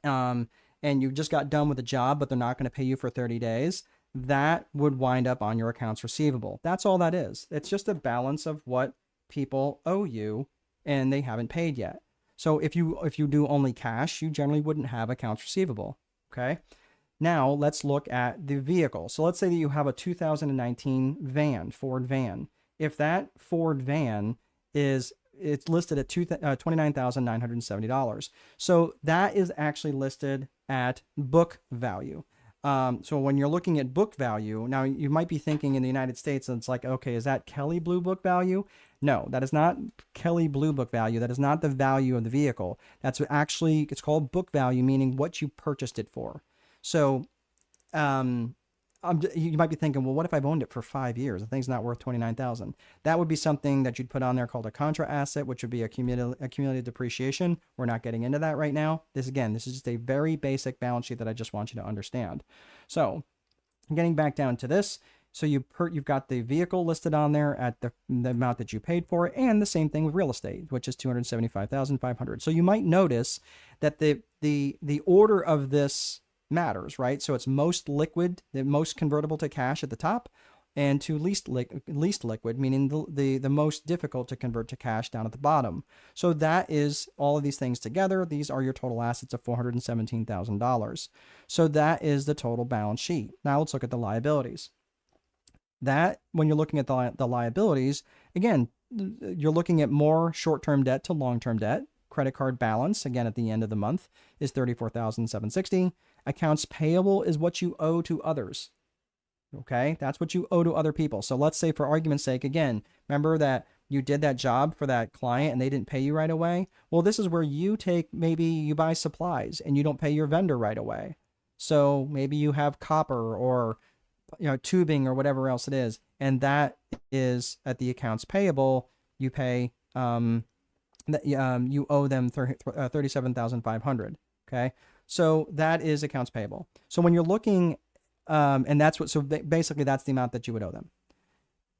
and you just got done with the job, but they're not going to pay you for 30 days. That would wind up on your accounts receivable. That's all that is. It's just a balance of what people owe you and they haven't paid yet. So if you do only cash, you generally wouldn't have accounts receivable. Okay. Now let's look at the vehicle. So let's say that you have a 2019 van, Ford van. If that Ford van it's listed at $29,970. So that is actually listed at book value. So when you're looking at book value, now you might be thinking in the United States, it's like, okay, is that Kelley Blue Book value? No, that is not Kelley Blue Book value. That is not the value of the vehicle. That's actually, it's called book value, meaning what you purchased it for. So you might be thinking, well, what if I've owned it for 5 years? The thing's not worth $29,000. That would be something that you'd put on there called a contra asset, which would be accumulated depreciation. We're not getting into that right now. This is just a very basic balance sheet that I just want you to understand. So getting back down to this, so you've got the vehicle listed on there at the amount that you paid for it, and the same thing with real estate, which is $275,500. So you might notice that the order of this matters, right? So it's most liquid, the most convertible to cash at the top, and to least liquid, meaning the most difficult to convert to cash down at the bottom. So that is all of these things together. These are your total assets of $417,000. So that is the total balance sheet. Now let's look at the liabilities. That, when you're looking at the liabilities, again, you're looking at more short-term debt to long-term debt. Credit card balance, again, at the end of the month is $34,760. Accounts payable is what you owe to others. Okay, that's what you owe to other people. So let's say, for argument's sake, again, remember that you did that job for that client and they didn't pay you right away. Well, this is where maybe you buy supplies and you don't pay your vendor right away. So maybe you have copper or tubing or whatever else it is, and that is at the accounts payable. You pay you owe them $37,500. Okay, so that is accounts payable. So when you're looking, and that's what, so basically that's the amount that you would owe them.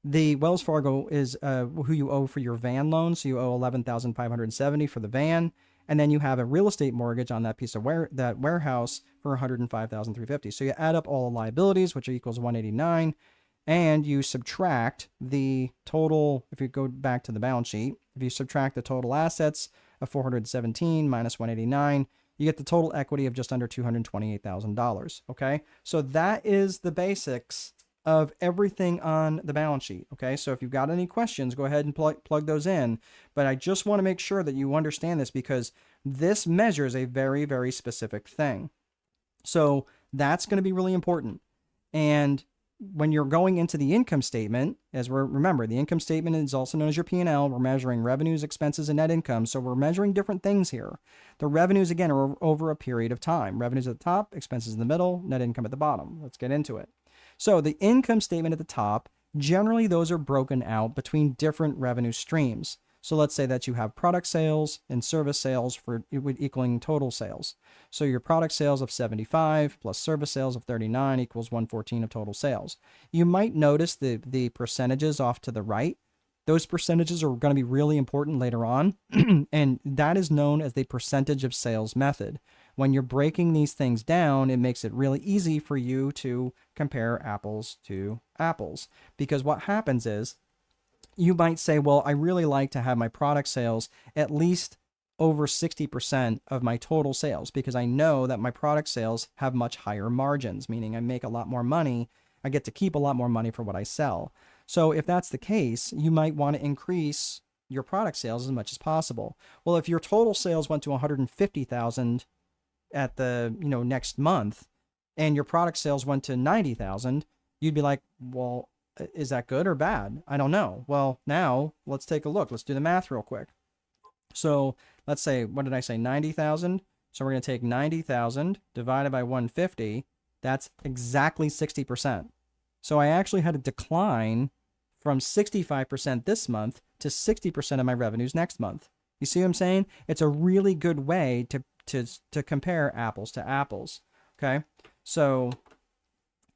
The Wells Fargo is who you owe for your van loan. So you owe $11,570 for the van, and then you have a real estate mortgage on that piece of that warehouse for $105,350. So you add up all the liabilities, which equals $189, and you subtract the total. If you go back to the balance sheet, if you subtract the total assets of $417 minus $189, you get the total equity of just under $228,000. Okay, so that is the basics of everything on the balance sheet. Okay, so if you've got any questions, go ahead and plug those in. But I just want to make sure that you understand this, because this measures a very, very specific thing. So that's going to be really important. And when you're going into the income statement, remember, the income statement is also known as your P&L. We're measuring revenues, expenses, and net income. So we're measuring different things here. The revenues, again, are over a period of time. Revenues at the top, expenses in the middle, net income at the bottom. Let's get into it. So the income statement at the top, generally those are broken out between different revenue streams. So let's say that you have product sales and service sales equaling total sales. So your product sales of 75 plus service sales of 39 equals 114 of total sales. You might notice the percentages off to the right. Those percentages are going to be really important later on, and that is known as the percentage of sales method. When you're breaking these things down, it makes it really easy for you to compare apples to apples, because what happens is, you might say, well, I really like to have my product sales at least over 60% of my total sales, because I know that my product sales have much higher margins, meaning I make a lot more money. I get to keep a lot more money for what I sell. So if that's the case, you might want to increase your product sales as much as possible. Well, if your total sales went to 150,000 at the next month, and your product sales went to 90,000, you'd be like, well, is that good or bad? I don't know. Well, now let's take a look. Let's do the math real quick. So let's say, what did I say? 90,000. So we're going to take 90,000 divided by 150. That's exactly 60%. So I actually had a decline from 65% this month to 60% of my revenues next month. You see what I'm saying? It's a really good way to compare apples to apples. Okay. So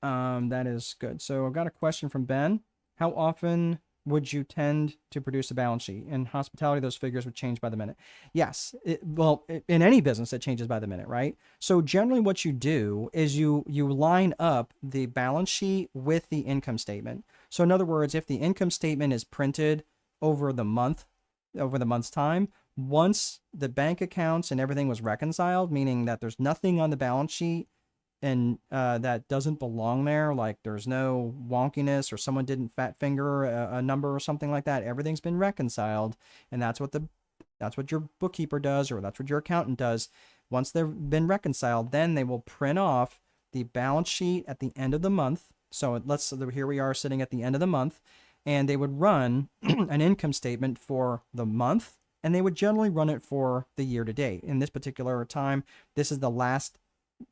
that is good. So I've got a question from Ben. How often would you tend to produce a balance sheet? In hospitality, those figures would change by the minute. Yes. In any business, it changes by the minute, right? So generally what you do is you line up the balance sheet with the income statement. So in other words, if the income statement is printed over the month's time, once the bank accounts and everything was reconciled, meaning that there's nothing on the balance sheet that doesn't belong there, like there's no wonkiness or someone didn't fat finger a number or something like that, everything's been reconciled, and that's what your bookkeeper does, or that's what your accountant does. Once they've been reconciled, then they will print off the balance sheet at the end of the month. So here we are sitting at the end of the month, and they would run an income statement for the month, and they would generally run it for the year to date. In this particular time, this is the last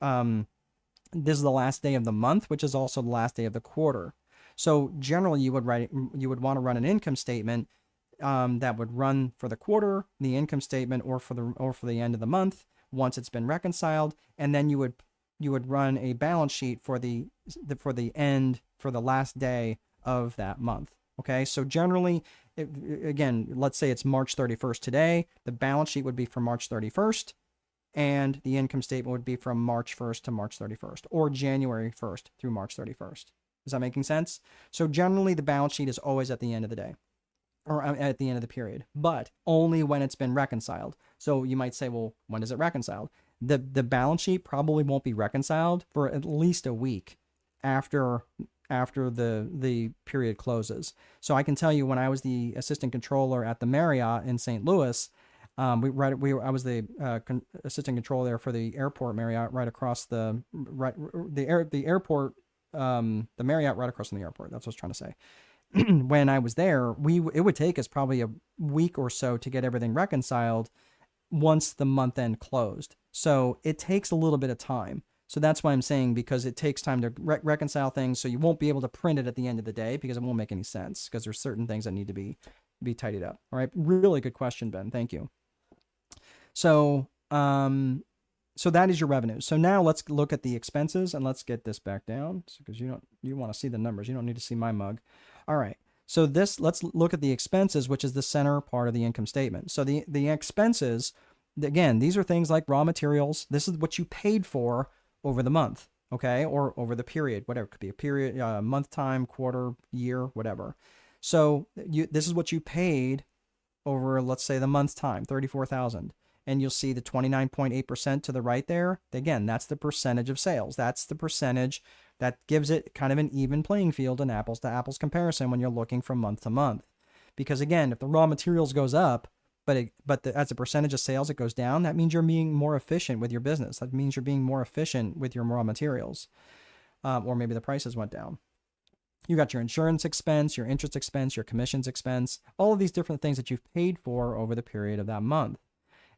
day of the month, which is also the last day of the quarter. So generally, you would want to run an income statement that would run for the quarter, the income statement, or for the end of the month once it's been reconciled, and then you would run a balance sheet for the last day of that month. Okay, so generally, again, let's say it's March 31st today, the balance sheet would be for March 31st, and the income statement would be from March 1st to March 31st, or January 1st through March 31st. Is that making sense? So generally, the balance sheet is always at the end of the day, or at the end of the period, but only when it's been reconciled. So you might say, well, when is it reconciled? The balance sheet probably won't be reconciled for at least a week after the period closes. So I can tell you, when I was the assistant controller at the Marriott in St. Louis, I was the assistant controller there for the airport Marriott right across the airport, the Marriott right across from the airport. That's what I was trying to say. When I was there, it would take us probably a week or so to get everything reconciled once the month end closed. So it takes a little bit of time. So that's why I'm saying, because it takes time to reconcile things. So you won't be able to print it at the end of the day, because it won't make any sense, because there's certain things that need to be tidied up. All right. Really good question, Ben. Thank you. So, so that is your revenue. So now let's look at the expenses, and let's get this back down, because you want to see the numbers. You don't need to see my mug. All right. So let's look at the expenses, which is the center part of the income statement. So the expenses, again, these are things like raw materials. This is what you paid for over the month, okay, or over the period, whatever. It could be a period, month, time, quarter, year, whatever. So this is what you paid over, let's say, the month's time, $34,000. And you'll see the 29.8% to the right there. Again, that's the percentage of sales. That's the percentage that gives it kind of an even playing field, an apples to apples comparison when you're looking from month to month. Because again, if the raw materials goes up, but as a percentage of sales it goes down, that means you're being more efficient with your business. That means you're being more efficient with your raw materials, or maybe the prices went down. You got your insurance expense, your interest expense, your commissions expense, all of these different things that you've paid for over the period of that month.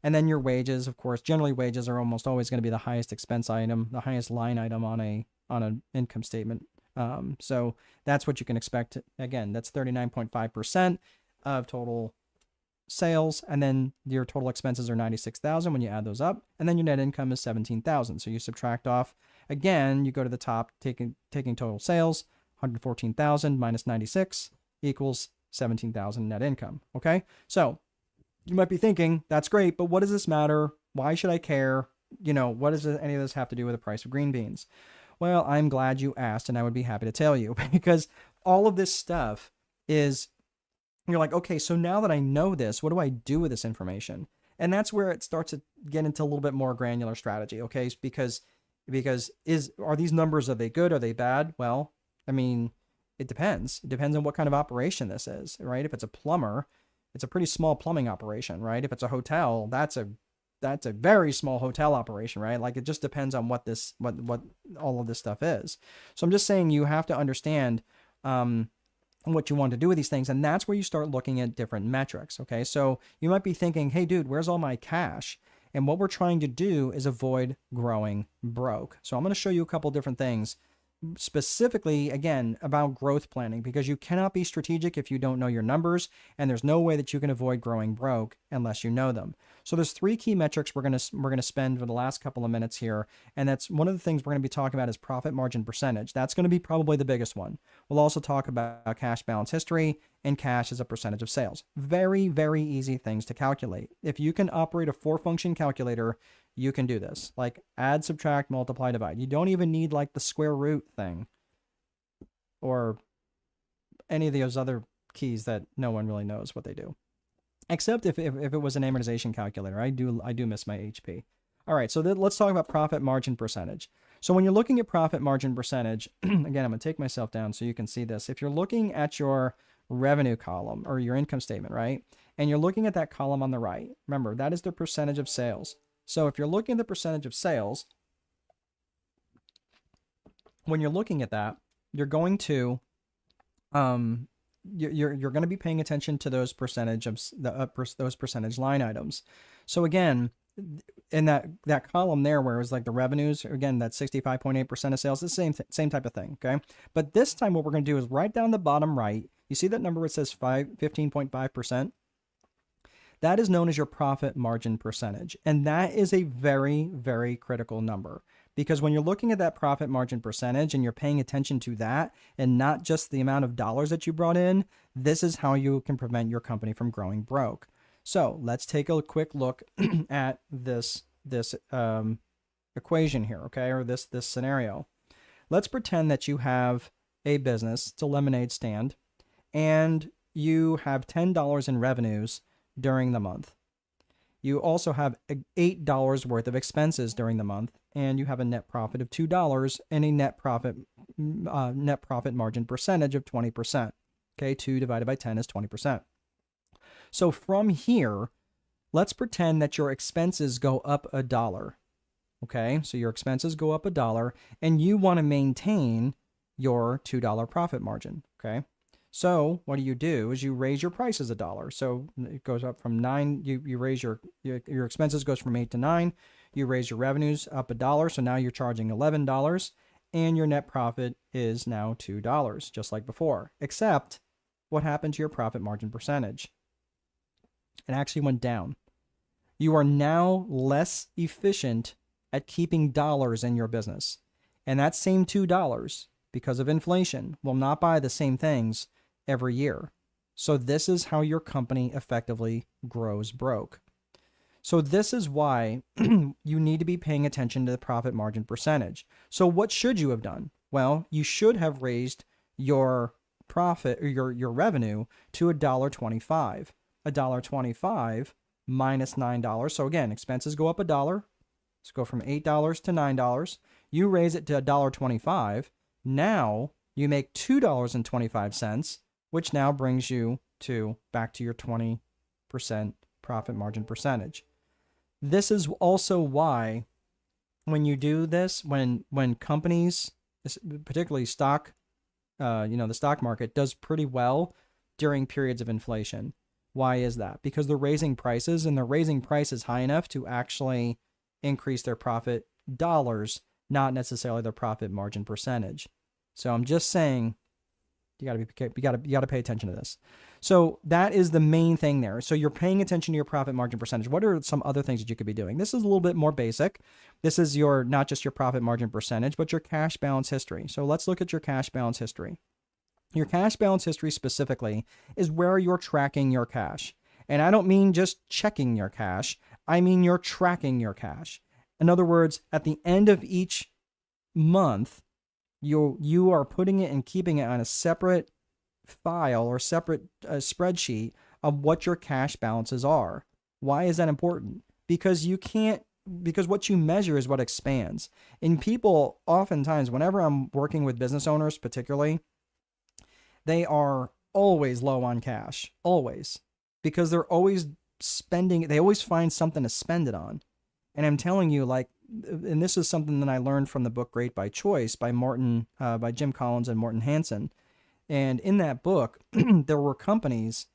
And then your wages, of course. Generally, wages are almost always going to be the highest expense item, the highest line item on an income statement. So that's what you can expect. Again, that's 39.5% of total sales, and then your total expenses are $96,000 when you add those up, and then your net income is $17,000. So you subtract off. Again, you go to the top, taking total sales, $114,000 minus 96 equals $17,000 net income. Okay, so you might be thinking, that's great, but what does this matter? Why should I care? What does any of this have to do with the price of green beans? Well, I'm glad you asked, and I would be happy to tell you, because all of this stuff is, you're like, okay, so now that I know this, what do I do with this information? And that's where it starts to get into a little bit more granular strategy, okay? Because are these numbers, are they good? Are they bad? Well, I mean, it depends. It depends on what kind of operation this is, right? If it's a plumber, it's a pretty small plumbing operation, right? If it's a hotel, that's a very small hotel operation, right? Like, it just depends on what all of this stuff is. So I'm just saying, you have to understand what you want to do with these things, and that's where you start looking at different metrics. Okay, so you might be thinking, hey, dude, where's all my cash? And what we're trying to do is avoid growing broke. So I'm going to show you a couple different things, specifically, again, about growth planning, because you cannot be strategic if you don't know your numbers, and there's no way that you can avoid growing broke unless you know them. So there's three key metrics we're going to spend for the last couple of minutes here, and that's one of the things we're going to be talking about is profit margin percentage. That's going to be probably the biggest one. We'll also talk about cash balance history and cash as a percentage of sales. Very, very easy things to calculate. If you can operate a 4-function calculator, you can do this. Like add, subtract, multiply, divide. You don't even need like the square root thing or any of those other keys that no one really knows what they do. Except if it was an amortization calculator. I do miss my HP. All right, so let's talk about profit margin percentage. So when you're looking at profit margin percentage, again, I'm going to take myself down so you can see this. If you're looking at your revenue column or your income statement, right? And you're looking at that column on the right, remember, that is the percentage of sales. So if you're looking at the percentage of sales, when you're looking at that, you're going to you're going to be paying attention to those percentage of those percentage line items. So again, in that column there where it was like the revenues, again, that 65.8% of sales, the same type of thing, okay? But this time what we're going to do is right down the bottom right, you see that number where it says 15.5%? That is known as your profit margin percentage. And that is a very, very critical number, because when you're looking at that profit margin percentage and you're paying attention to that and not just the amount of dollars that you brought in, this is how you can prevent your company from growing broke. So let's take a quick look at this equation here, okay, or this scenario. Let's pretend that you have a business, it's a lemonade stand, and you have $10 in revenues during the month. You also have $8 worth of expenses during the month, and you have a net profit of $2 and a net profit margin percentage of 20%. Okay, 2 divided by 10 is 20%. So from here, let's pretend that your expenses go up $1. Okay, so your expenses go up $1, and you want to maintain your $2 profit margin. Okay. So what do? Is you raise your prices $1. So it goes up from 9. You raise your expenses goes from 8 to 9. You raise your revenues up $1. So now you're charging $11, and your net profit is now $2, just like before. Except what happened to your profit margin percentage? It actually went down. You are now less efficient at keeping dollars in your business. And that same $2, because of inflation, will not buy the same things every year. So this is how your company effectively grows broke. So this is why you need to be paying attention to the profit margin percentage. So what should you have done? Well, you should have raised your profit or your revenue to $1.25. $1.25 minus $9. So again, expenses go up $1. Let's go from $8 to $9. You raise it to $1.25. Now you make $2.25, which now brings you back to your 20% profit margin percentage. This is also why when you do this, when companies, particularly stock, the stock market does pretty well during periods of inflation. Why is that? Because they're raising prices, and they're raising prices high enough to actually increase their profit dollars, not necessarily their profit margin percentage. So I'm just saying, you gotta pay attention to this. So that is the main thing there. So you're paying attention to your profit margin percentage. What are some other things that you could be doing? This is a little bit more basic. This is not just your profit margin percentage, but your cash balance history. So let's look at your cash balance history. Your cash balance history specifically is where you're tracking your cash. And I don't mean just checking your cash. I mean you're tracking your cash. In other words, at the end of each month, you are putting it and keeping it on a separate file or separate spreadsheet of what your cash balances are. Why is that important? Because what you measure is what expands. And people oftentimes, whenever I'm working with business owners particularly, they are always low on cash, always, because they're always spending. They always find something to spend it on. And I'm telling you, and this is something that I learned from the book Great by Choice by Jim Collins and Morton Hansen. And in that book, there were companies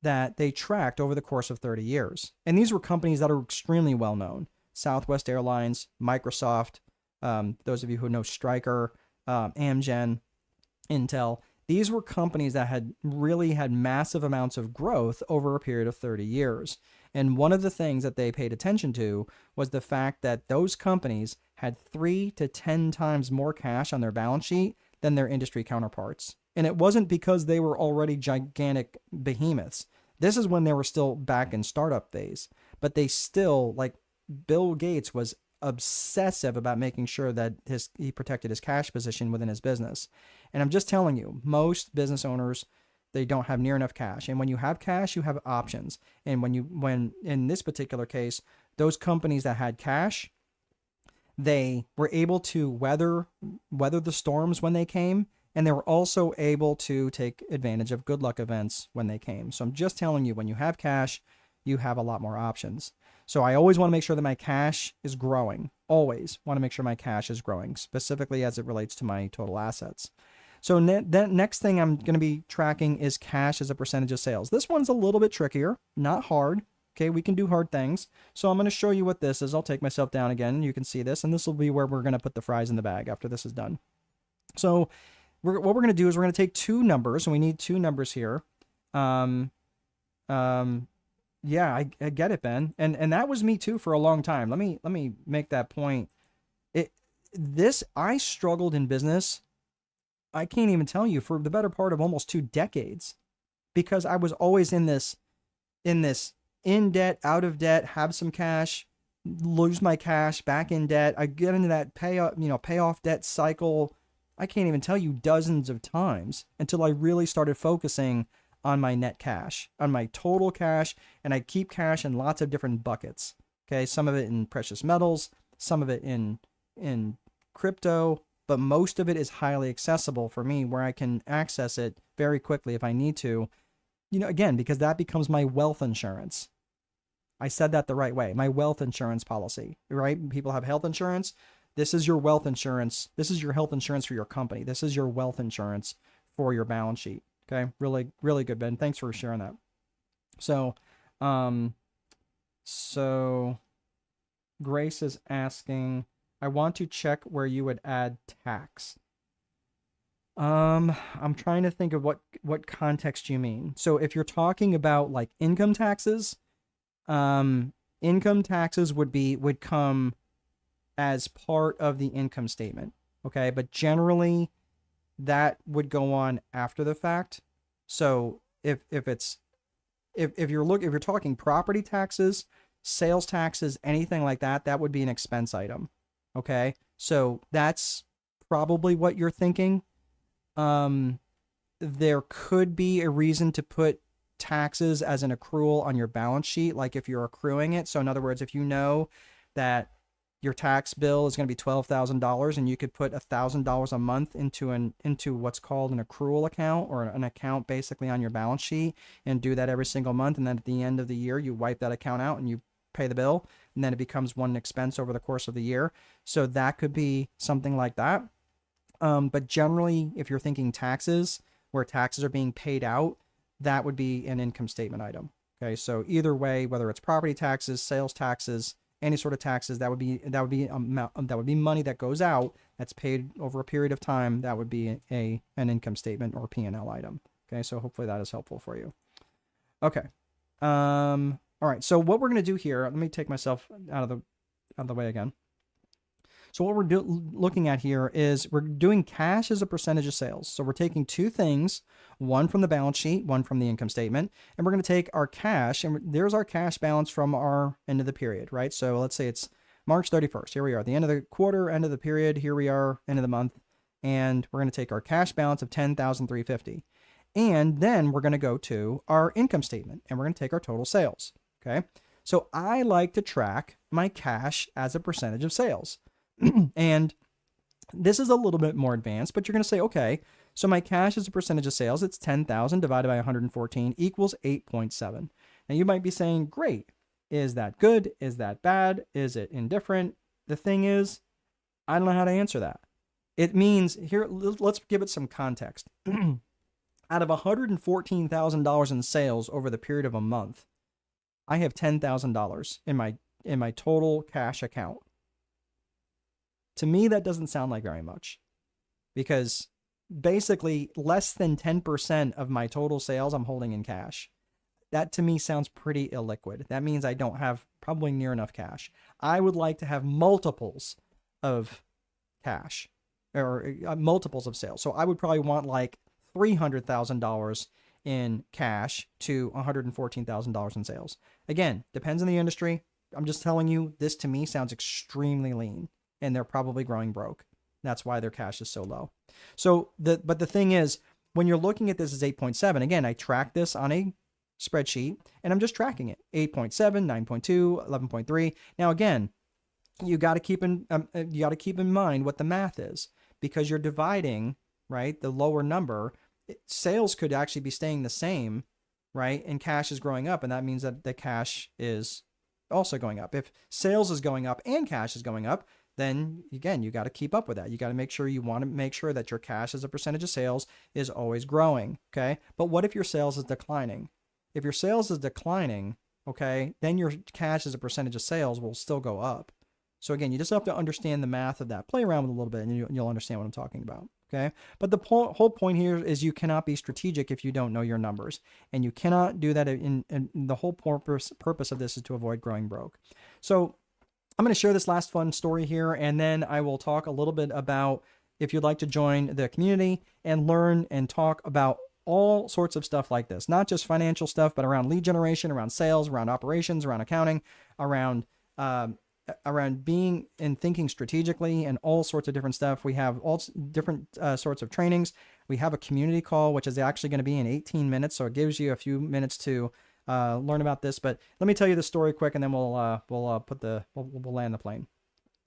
that they tracked over the course of 30 years. And these were companies that are extremely well known. Southwest Airlines, Microsoft, those of you who know Stryker, Amgen, Intel. These were companies that had really had massive amounts of growth over a period of 30 years. And one of the things that they paid attention to was the fact that those companies had 3 to 10 times more cash on their balance sheet than their industry counterparts. And it wasn't because they were already gigantic behemoths. This is when they were still back in startup phase. But they still, Bill Gates was obsessive about making sure that he protected his cash position within his business. And I'm just telling you, most business owners, they don't have near enough cash. And when you have cash, you have options. And when in this particular case, those companies that had cash, they were able to weather the storms when they came, and they were also able to take advantage of good luck events when they came. So I'm just telling you, when you have cash, you have a lot more options. So I always want to make sure that my cash is growing. Always want to make sure my cash is growing, specifically as it relates to my total assets. So the next thing I'm going to be tracking is cash as a percentage of sales. This one's a little bit trickier, not hard. Okay, we can do hard things. So I'm going to show you what this is. I'll take myself down again. You can see this, and this will be where we're going to put the fries in the bag after this is done. So what we're going to do is we're going to take two numbers, and we need two numbers here. Yeah, I get it, Ben. And that was me too for a long time. Let me make that point. I struggled in business. I can't even tell you, for the better part of almost 2 decades, because I was always in debt, out of debt, have some cash, lose my cash, back in debt. I get into that pay off debt cycle. I can't even tell you, dozens of times, until I really started focusing on my net cash, on my total cash. And I keep cash in lots of different buckets. Okay. Some of it in precious metals, some of it in crypto, but most of it is highly accessible for me, where I can access it very quickly if I need to, again, because that becomes my wealth insurance. I said that the right way. My wealth insurance policy, right? People have health insurance. This is your wealth insurance. This is your health insurance for your company. This is your wealth insurance for your balance sheet. Okay. Really, really good, Ben. Thanks for sharing that. So Grace is asking, I want to check where you would add tax. I'm trying to think of what context you mean. So if you're talking about like income taxes would come as part of the income statement. Okay. But generally that would go on after the fact. So if you're talking property taxes, sales taxes, anything like that, that would be an expense item. Okay. So that's probably what you're thinking. There could be a reason to put taxes as an accrual on your balance sheet, like if you're accruing it. So in other words, if you know that your tax bill is going to be $12,000 and you could put $1,000 a month into what's called an accrual account, or an account basically on your balance sheet, and do that every single month. And then at the end of the year, you wipe that account out and you pay the bill, and then it becomes one expense over the course of the year. So that could be something like that. But generally, if you're thinking taxes, where taxes are being paid out, that would be an income statement item. Okay. So either way, whether it's property taxes, sales taxes, any sort of taxes, that would be money that goes out, that's paid over a period of time. That would be an income statement or P&L item. Okay. So hopefully that is helpful for you. Okay. All right. So what we're going to do here, let me take myself out of the way again. So what we're looking at here is we're doing cash as a percentage of sales. So we're taking two things, one from the balance sheet, one from the income statement, and we're going to take our cash, and there's our cash balance from our end of the period, right? So let's say it's March 31st. Here we are, the end of the quarter, end of the period. Here we are, end of the month, and we're going to take our cash balance of $10,350, and then we're going to go to our income statement, and we're going to take our total sales. Okay. So I like to track my cash as a percentage of sales. And this is a little bit more advanced, but you're going to say, okay, so my cash as a percentage of sales, it's 10,000 divided by 114 equals 8.7. Now you might be saying, great. Is that good? Is that bad? Is it indifferent? The thing is, I don't know how to answer that. It means here, let's give it some context. Out of $114,000 in sales over the period of a month, I have $10,000 in my total cash account. To me, that doesn't sound like very much, because basically less than 10% of my total sales I'm holding in cash. That to me sounds pretty illiquid. That means I don't have probably near enough cash. I would like to have multiples of cash, or multiples of sales. So I would probably want like $300,000 in cash to $114,000 in sales. Again, depends on the industry. I'm just telling you, this to me sounds extremely lean. And they're probably growing broke. That's why their cash is so low. So but the thing is, when you're looking at this as 8.7, again, I track this on a spreadsheet and I'm just tracking it. 8.7, 9.2, 11.3. Now, again, you got to keep in mind what the math is, because you're dividing, right, the lower number. Sales could actually be staying the same, right, and cash is growing up, and that means that the cash is also going up. If sales is going up and cash is going up, then again, you got to keep up with that. You got to make sure that your cash as a percentage of sales is always growing. Okay. But what if your sales is declining? If your sales is declining, okay, then your cash as a percentage of sales will still go up. So again, you just have to understand the math of that. Play around with it a little bit and you'll understand what I'm talking about. Okay. But the whole point here is you cannot be strategic if you don't know your numbers, and you cannot do that. In the whole purpose of this is to avoid growing broke. So I'm going to share this last fun story here, and then I will talk a little bit about if you'd like to join the community and learn and talk about all sorts of stuff like this, not just financial stuff, but around lead generation, around sales, around operations, around accounting, around being and thinking strategically, and all sorts of different stuff. We have all different sorts of trainings. We have a community call, which is actually going to be in 18 minutes. So it gives you a few minutes to learn about this. But let me tell you the story quick, and then we'll land the plane.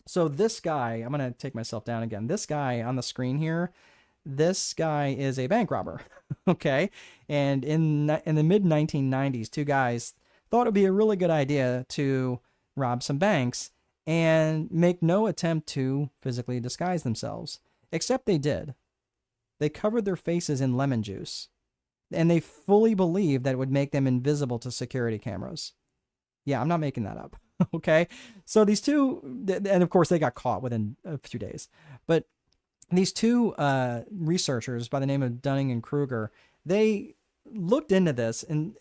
So this guy, I'm going to take myself down again. This guy on the screen here, this guy is a bank robber. Okay. And in the mid 1990s, two guys thought it'd be a really good idea to rob some banks and make no attempt to physically disguise themselves, except they did. They covered their faces in lemon juice, and they fully believed that it would make them invisible to security cameras. Yeah, I'm not making that up. Okay. So these two, and of course they got caught within a few days, but these two researchers by the name of Dunning and Kruger, they looked into this and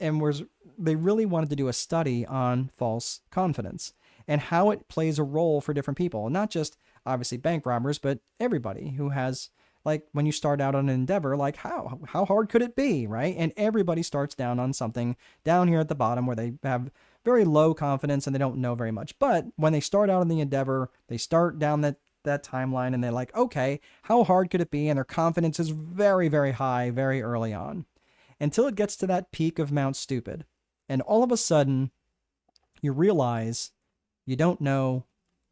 they really wanted to do a study on false confidence and how it plays a role for different people, not just obviously bank robbers, but everybody who has, like, when you start out on an endeavor, like how hard could it be, right? And everybody starts down on something down here at the bottom where they have very low confidence and they don't know very much. But when they start out on the endeavor, they start down that timeline and they're like, okay, how hard could it be? And their confidence is very, very high, very early on, until it gets to that peak of Mount Stupid. And all of a sudden, you realize you don't know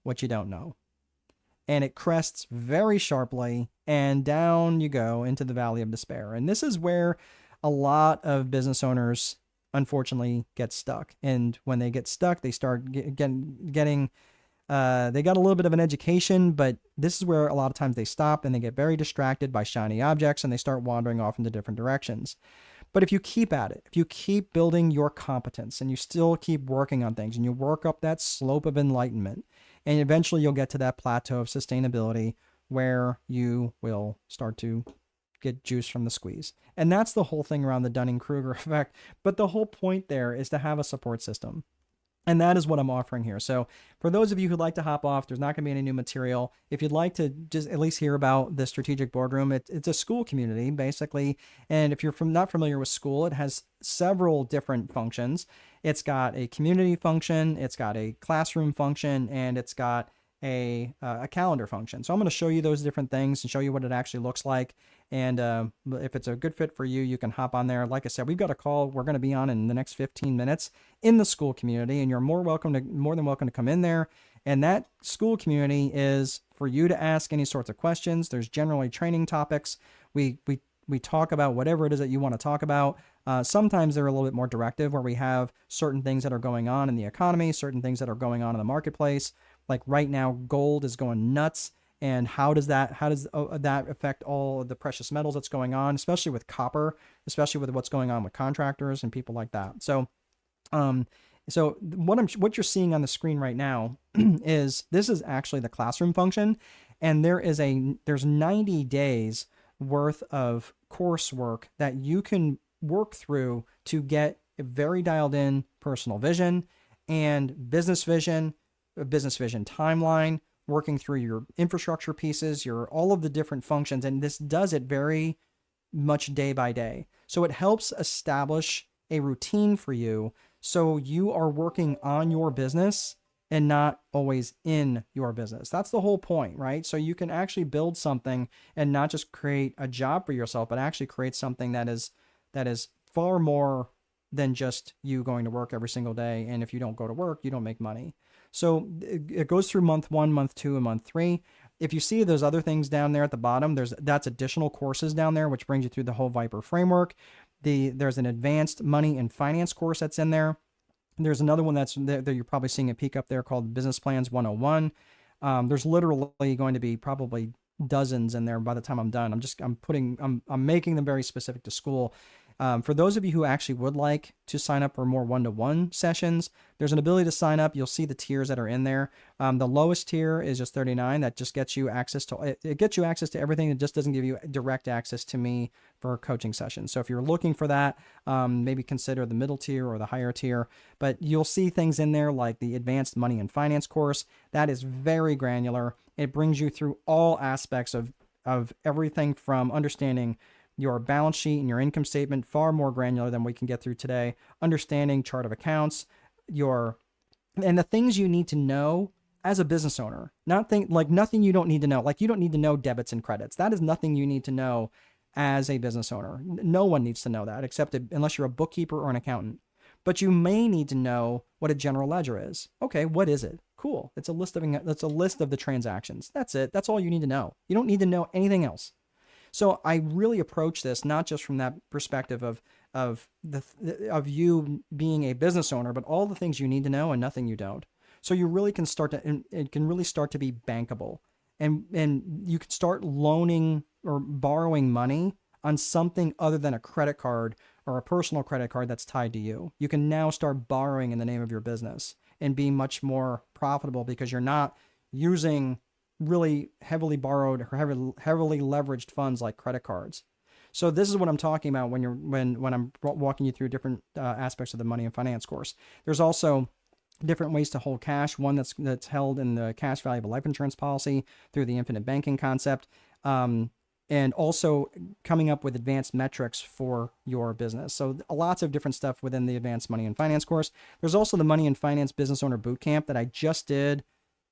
what you don't know. And it crests very sharply, and down you go into the valley of despair. And this is where a lot of business owners, unfortunately, get stuck. And when they get stuck, they start getting they got a little bit of an education, but this is where a lot of times they stop and they get very distracted by shiny objects and they start wandering off into different directions. But if you keep at it, if you keep building your competence and you still keep working on things and you work up that slope of enlightenment, and eventually you'll get to that plateau of sustainability where you will start to get juice from the squeeze. And that's the whole thing around the Dunning-Kruger effect. But the whole point there is to have a support system. And that is what I'm offering here. So for those of you who'd like to hop off, there's not going to be any new material. If you'd like to just at least hear about the Strategic Boardroom, it's a school community, basically. And if you're not familiar with school, it has several different functions. It's got a community function, it's got a classroom function, and it's got a calendar function. So I'm going to show you those different things and show you what it actually looks like. And if it's a good fit for you, you can hop on there. Like I said, we've got a call we're going to be on in the next 15 minutes in the school community, and you're more than welcome to come in there. And that school community is for you to ask any sorts of questions. There's generally training topics. We talk about whatever it is that you want to talk about. Sometimes they're a little bit more directive, where we have certain things that are going on in the economy, certain things that are going on in the marketplace. Like right now, gold is going nuts. And how does that affect all of the precious metals that's going on, especially with copper, especially with what's going on with contractors and people like that. So, what you're seeing on the screen right now is actually the classroom function, and there's 90 days worth of coursework that you can work through to get a very dialed in personal vision and business vision timeline, working through your infrastructure pieces, all of the different functions. And this does it very much day by day. So it helps establish a routine for you, so you are working on your business and not always in your business. That's the whole point, right? So you can actually build something and not just create a job for yourself, but actually create something that is far more than just you going to work every single day. And if you don't go to work, you don't make money. So it goes through month 1, month 2, and month 3. If you see those other things down there at the bottom, that's additional courses down there, which brings you through the whole Viper framework. There's an advanced money and finance course that's in there. There's another one that you're probably seeing a peek up there called Business Plans 101. There's literally going to be probably dozens in there by the time I'm done. I'm making them very specific to school. For those of you who actually would like to sign up for more one-to-one sessions, there's an ability to sign up. You'll see the tiers that are in there. The lowest tier is just $39. That just gets you access to it gets you access to everything. It just doesn't give you direct access to me for coaching sessions. So if you're looking for that, maybe consider the middle tier or the higher tier. But you'll see things in there like the advanced money and finance course. That is very granular. It brings you through all aspects of everything from understanding your balance sheet and your income statement, far more granular than we can get through today, understanding chart of accounts, and the things you need to know as a business owner. Nothing you don't need to know. Like, you don't need to know debits and credits. That is nothing you need to know as a business owner. No one needs to know that unless you're a bookkeeper or an accountant. But you may need to know what a general ledger is. Okay, what is it? Cool. It's a list of the transactions. That's it. That's all you need to know. You don't need to know anything else. So I really approach this not just from that perspective of you being a business owner, but all the things you need to know and nothing you don't. So you really can it can really start to be bankable, and you can start loaning or borrowing money on something other than a credit card or a personal credit card that's tied to you. You can now start borrowing in the name of your business and be much more profitable because you're not using really heavily borrowed or heavily leveraged funds like credit cards. So this is what I'm talking about when I'm walking you through different aspects of the money and finance course. There's also different ways to hold cash. One that's held in the cash value of a life insurance policy through the infinite banking concept, and also coming up with advanced metrics for your business. So lots of different stuff within the advanced money and finance course. There's also the money and finance business owner bootcamp that I just did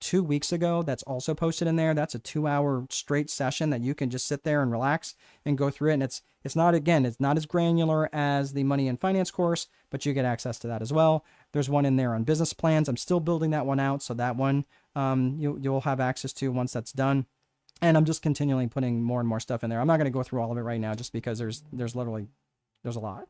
2 weeks ago. That's also posted in there. That's a 2-hour straight session that you can just sit there and relax and go through it. And it's not as granular as the money and finance course, but you get access to that as well. There's one in there on business plans. I'm still building that one out. So that one, you'll have access to once that's done. And I'm just continually putting more and more stuff in there. I'm not going to go through all of it right now, just because there's a lot.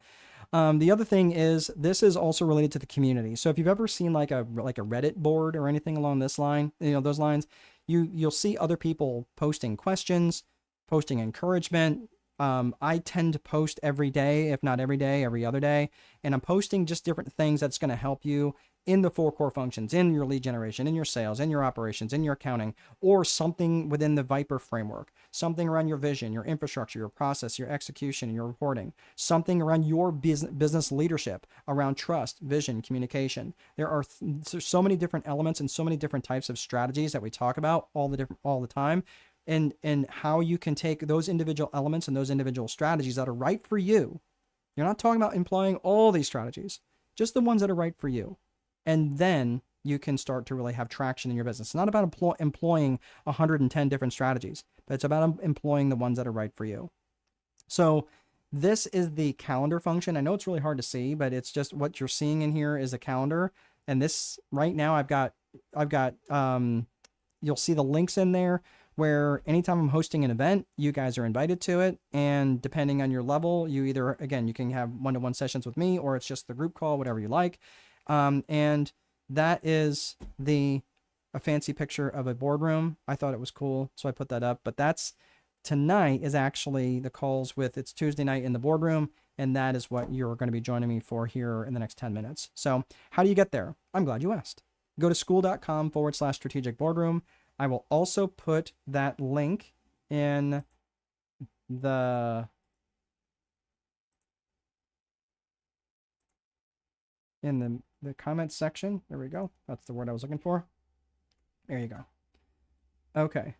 The other thing is, this is also related to the community. So if you've ever seen like a Reddit board or anything along those lines, you'll see other people posting questions, posting encouragement. I tend to post every day, if not every day, every other day. And I'm posting just different things that's going to help you in the 4 core functions, in your lead generation, in your sales, in your operations, in your accounting, or something within the Viper framework, something around your vision, your infrastructure, your process, your execution, your reporting, something around your business leadership, around trust, vision, communication. There's so many different elements and so many different types of strategies that we talk about all the time. And how you can take those individual elements and those individual strategies that are right for you. You're not talking about employing all these strategies, just the ones that are right for you. And then you can start to really have traction in your business. It's not about employing 110 different strategies, but it's about employing the ones that are right for you. So this is the calendar function. I know it's really hard to see, but it's just what you're seeing in here is a calendar. And this right now I've got you'll see the links in there where anytime I'm hosting an event, you guys are invited to it. And depending on your level, you can have one-to-one sessions with me, or it's just the group call, whatever you like. And that is a fancy picture of a boardroom. I thought it was cool, so I put that up. But tonight is actually the calls it's Tuesday night in the boardroom, and that is what you're going to be joining me for here in the next 10 minutes. So how do you get there? I'm glad you asked. Go to school.com/strategic boardroom. I will also put that link in the comments section. There we go. That's the word I was looking for. There you go. Okay.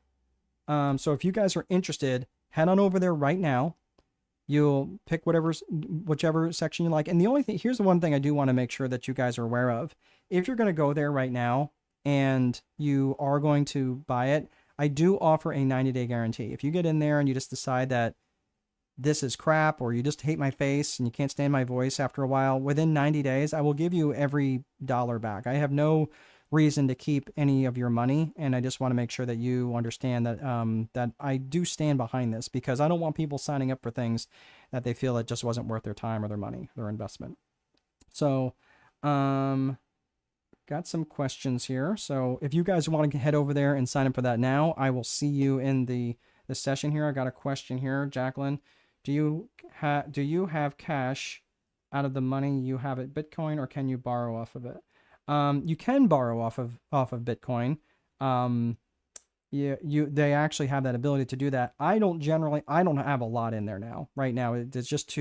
So if you guys are interested, head on over there right now. You'll pick whichever section you like. And here's the one thing I do want to make sure that you guys are aware of. If you're going to go there right now and you are going to buy it, I do offer a 90-day guarantee. If you get in there and you just decide that this is crap, or you just hate my face and you can't stand my voice after a while, within 90 days, I will give you every dollar back. I have no reason to keep any of your money. And I just want to make sure that you understand that that I do stand behind this, because I don't want people signing up for things that they feel it just wasn't worth their time or their money, their investment. So, got some questions here. So if you guys want to head over there and sign up for that now, I will see you in the session here. I got a question here, Jacqueline. Do you have cash out of the money you have at Bitcoin, or can you borrow off of it? You can borrow off of Bitcoin. They actually have that ability to do that. I don't have a lot in there now. Right now, it's just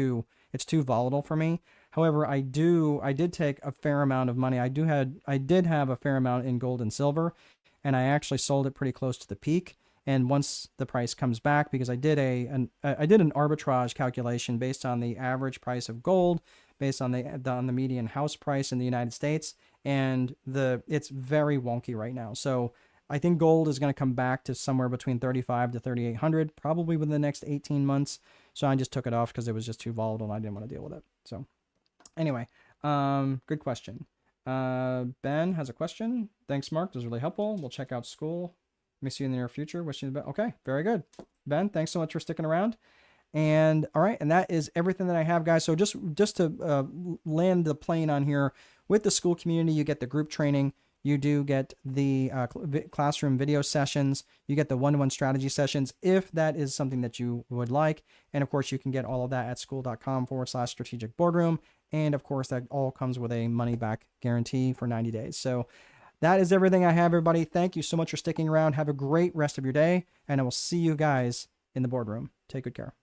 it's too volatile for me. However, I did take a fair amount of money. I did have a fair amount in gold and silver, and I actually sold it pretty close to the peak. And once the price comes back, because I did an arbitrage calculation based on the average price of gold, based on the median house price in the United States, and it's very wonky right now. So I think gold is going to come back to somewhere between 3,500 to 3,800, probably within the next 18 months. So I just took it off because it was just too volatile and I didn't want to deal with it. So anyway, good question. Ben has a question. Thanks, Mark. This was really helpful. We'll check out school. Let me see you in the near future. Wishing you the best. Okay, very good. Ben, thanks so much for sticking around. And all right, and that is everything that I have, guys. So just to land the plane on here, with the school community, you get the group training. You do get the classroom video sessions. You get the one-to-one strategy sessions, if that is something that you would like. And of course, you can get all of that at school.com/strategic boardroom. And of course, that all comes with a money-back guarantee for 90 days. So that is everything I have, everybody. Thank you so much for sticking around. Have a great rest of your day, and I will see you guys in the boardroom. Take good care.